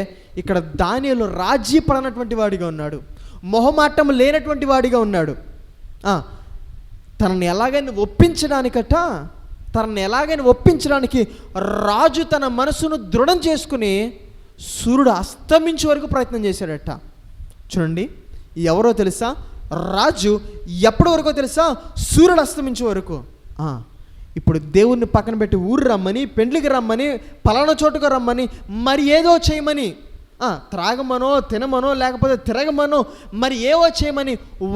ఇక్కడ దానియేలు రాజీ పడనటువంటి వాడిగా ఉన్నాడు, మొహమాటం లేనటువంటి వాడిగా ఉన్నాడు. తనని ఎలాగైనా ఒప్పించడానికి రాజు తన మనసును దృఢం చేసుకుని సూర్యుడు అస్తమించే వరకు ప్రయత్నం చేశాడట. చూడండి, ఎవరో తెలుసా? రాజు ఎప్పటి వరకో తెలుసా? సూర్యుడు అస్తమించే వరకు. ఇప్పుడు దేవుణ్ణి పక్కన పెట్టి ఊరు రమ్మని, పెండ్లికి రమ్మని, పలానా చోటుకు రమ్మని, మరి ఏదో చేయమని, త్రాగమనో తినమనో లేకపోతే తిరగమనో మరి ఏవో చేయమని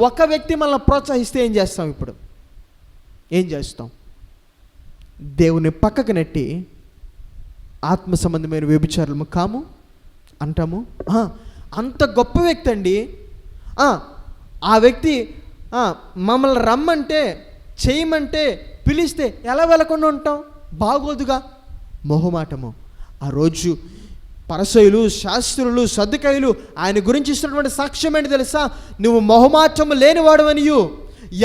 ఒక వ్యక్తి మనల్ని ప్రోత్సహిస్తే ఏం చేస్తాం? ఇప్పుడు ఏం చేస్తాం? దేవుని పక్కకు నెట్టి ఆత్మ సంబంధమైన వ్యభిచారులము కాము అంటాము. అంత గొప్ప వ్యక్తి అండి. ఆ వ్యక్తి మమ్మల్ని రమ్మంటే, చేయమంటే, పిలిస్తే ఎలా వెళ్ళకుండా ఉంటాం? బాగోదుగా. మొహమాటము. ఆ రోజు పరిసయ్యులు, శాస్త్రులు, సద్దుకాయులు ఆయన గురించి ఇస్తున్నటువంటి సాక్ష్యం ఏంటి తెలుసా? నువ్వు మొహమాటము లేనివాడవనియు,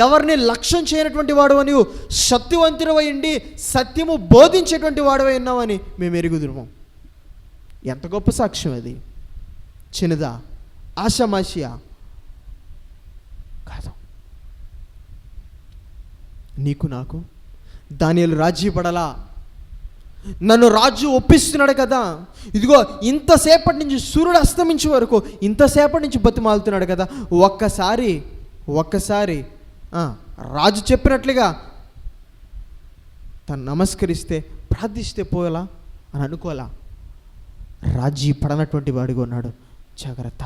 ఎవరిని లక్ష్యం చేయనటువంటి వాడవనియు, సత్యవంతుడవై ఉండి సత్యము బోధించేటువంటి వాడవై ఉన్నావని మేము ఎరుగుదుము. ఎంత గొప్ప సాక్ష్యం అది! చిన్నదా? ఆషామాషియా కాదు. నీకు నాకు దానియేలు రాజీ పడలా. నన్ను రాజు ఒప్పిస్తున్నాడు కదా, ఇదిగో ఇంతసేపటి నుంచి సూర్యుడు అస్తమించే వరకు ఇంతసేపటి నుంచి బతిమాలుతున్నాడు కదా, ఒక్కసారి రాజు చెప్పినట్లుగా తను నమస్కరిస్తే ప్రార్థిస్తే పోలా అని అనుకోలా. రాజీ పడనటువంటి వాడిగా ఉన్నాడు. జాగ్రత్త.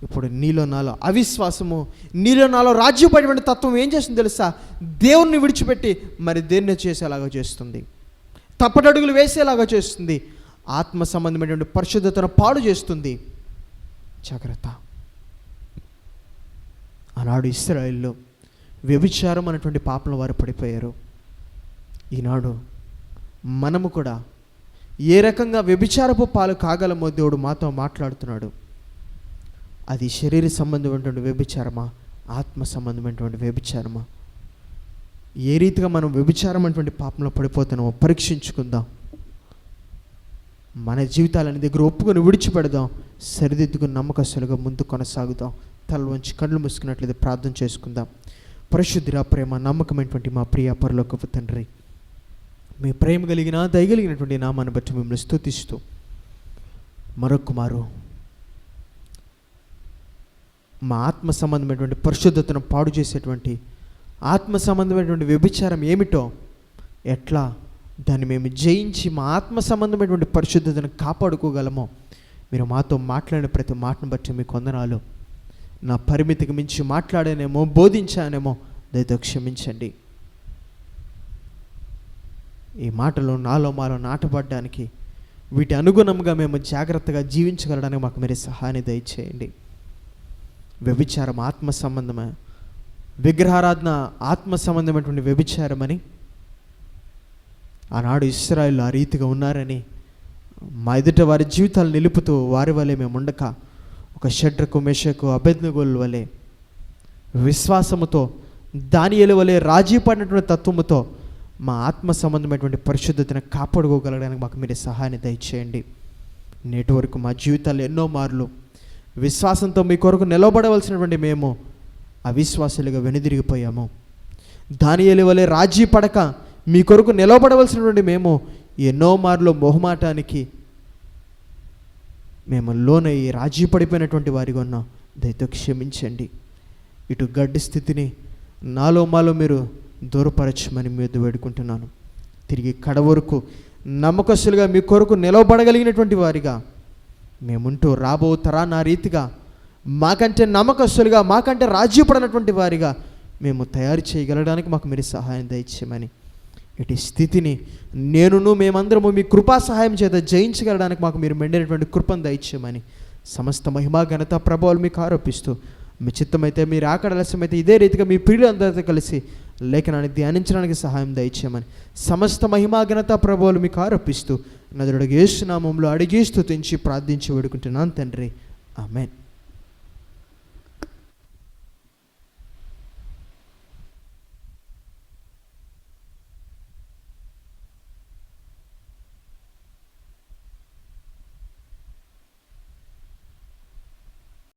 ఇప్పుడు నీలో నాలో అవిశ్వాసము, నీలో నాలో రాజ్యపడిన తత్వం ఏం చేస్తుంది తెలుసా? దేవుణ్ణి విడిచిపెట్టి మరి దేన్ని చేసేలాగా చేస్తుంది, తప్పటడుగులు వేసేలాగా చేస్తుంది, ఆత్మ సంబంధమైనటువంటి పరిశుద్ధతను పాడు చేస్తుంది. జాగ్రత్త. ఆనాడు ఇశ్రాయేలులో వ్యభిచారం అనేటువంటి పాపంలో వారు పడిపోయారు. ఈనాడు మనము కూడా ఏ రకంగా వ్యభిచారపు పాలు కాగలమో దేవుడు మాతో మాట్లాడుతున్నాడు. అది శరీర సంబంధమైనటువంటి వ్యభిచారమా, ఆత్మ సంబంధమైనటువంటి వ్యభిచారమా? ఏ రీతిగా మనం వ్యభిచారం అనేటువంటి పాపంలో పడిపోతున్నామో పరీక్షించుకుందాం. మన జీవితాలని దగ్గర ఒప్పుకొని విడిచిపెడదాం, సరిదిద్దుకుని నమ్మకస్తులుగా ముందు కొనసాగుదాం. తల వంచి కళ్ళు మూసుకున్నట్లయితే ప్రార్థన చేసుకుందాం. పరిశుద్ధిరా ప్రేమ నమ్మకమైనటువంటి మా ప్రియ పరలోకపు తండ్రి, మీ ప్రేమ కలిగిన దయగలిగినటువంటి నామాన్ని బట్టి మిమ్మల్ని స్తుతిస్తూ మరొకమారు మా ఆత్మ సంబంధమైనటువంటి పరిశుద్ధతను పాడు చేసేటువంటి ఆత్మ సంబంధమైనటువంటి వ్యభిచారం ఏమిటో, ఎట్లా దాన్ని మేము జయించి మా ఆత్మ సంబంధమైనటువంటి పరిశుద్ధతను కాపాడుకోగలమో మీరు మాతో మాట్లాడిన ప్రతి మాటను బట్టి మీకు వందనాలు. నా పరిమితికి మించి మాట్లాడానేమో, బోధించానేమో దయతో క్షమించండి. ఈ మాటలు నాలో మాలో నాటపడడానికి, వీటి అనుగుణంగా మేము జాగ్రత్తగా జీవించగలడానికి మాకు మీరు సహాయాన్ని దయచేయండి. వ్యభిచారం ఆత్మ సంబంధమే, విగ్రహారాధన ఆత్మ సంబంధమైనటువంటి వ్యభిచారమని ఆనాడు ఇశ్రాయేలు ఆ రీతిగా ఉన్నారని మా ఎదుట వారి జీవితాలు నిలుపుతూ వారి వలె మేము ఉండక ఒక షడ్రకు మెషకు అబేద్నెగోల వలె విశ్వాసముతో దానియేలు వలె రాజీ పడినటువంటి తత్వముతో మా ఆత్మ సంబంధమైనటువంటి పరిశుద్ధతను కాపాడుకోగలడానికి మాకు మీరు సహాయాన్ని దయచేయండి. నేటి వరకు మా జీవితాల్లో ఎన్నో మార్లు విశ్వాసంతో మీ కొరకు నిలబడవలసినటువంటి మేము అవిశ్వాసులుగా వెనుదిరిగిపోయాము. దానియేలు వలె రాజీ పడక మీ కొరకు నిలబడవలసినటువంటి మేము ఎన్నో మార్లు మొహమాటానికి మేము లోనయ్యి రాజీ పడిపోయినటువంటి వారిగా ఉన్నాం. దయతో క్షమించండి. ఇటు గడ్డి స్థితిని నాలో మాలో మీరు దూరపరచమని మీద వేడుకుంటున్నాను. తిరిగి కడవరకు నమ్మకస్తులుగా మీ కొరకు నిలవబడగలిగినటువంటి వారిగా మేముంటూ రాబో తరాన రీతిగా మాకంటే నమ్మకస్తులుగా, మాకంటే రాజ్యపడినటువంటి వారిగా మేము తయారు చేయగలడానికి మాకు మీరు సహాయం దయచేయమని, ఇటు స్థితిని మేమందరము మీ కృపా సహాయం చేత జయించగలడానికి మాకు మీరు మెండినటువంటి కృపను దయచేయమని, సమస్త మహిమా ఘనత ప్రభావాలు మీకు ఆరోపిస్తూ, మీ చిత్తమైతే మీరు ఆకడలసమైతే ఇదే రీతిగా మీ ప్రియులందరితో కలిసి లేఖనాన్ని ధ్యానించడానికి సహాయం దయచేయమని, సమస్త మహిమా ఘనత ప్రభావాలు మీకు ఆరోపిస్తూ నజరుడు యేసు నామములో అడిగి స్తుతించి ప్రార్థించి వేడుకుంటున్నాను తండ్రి. ఆమేన్.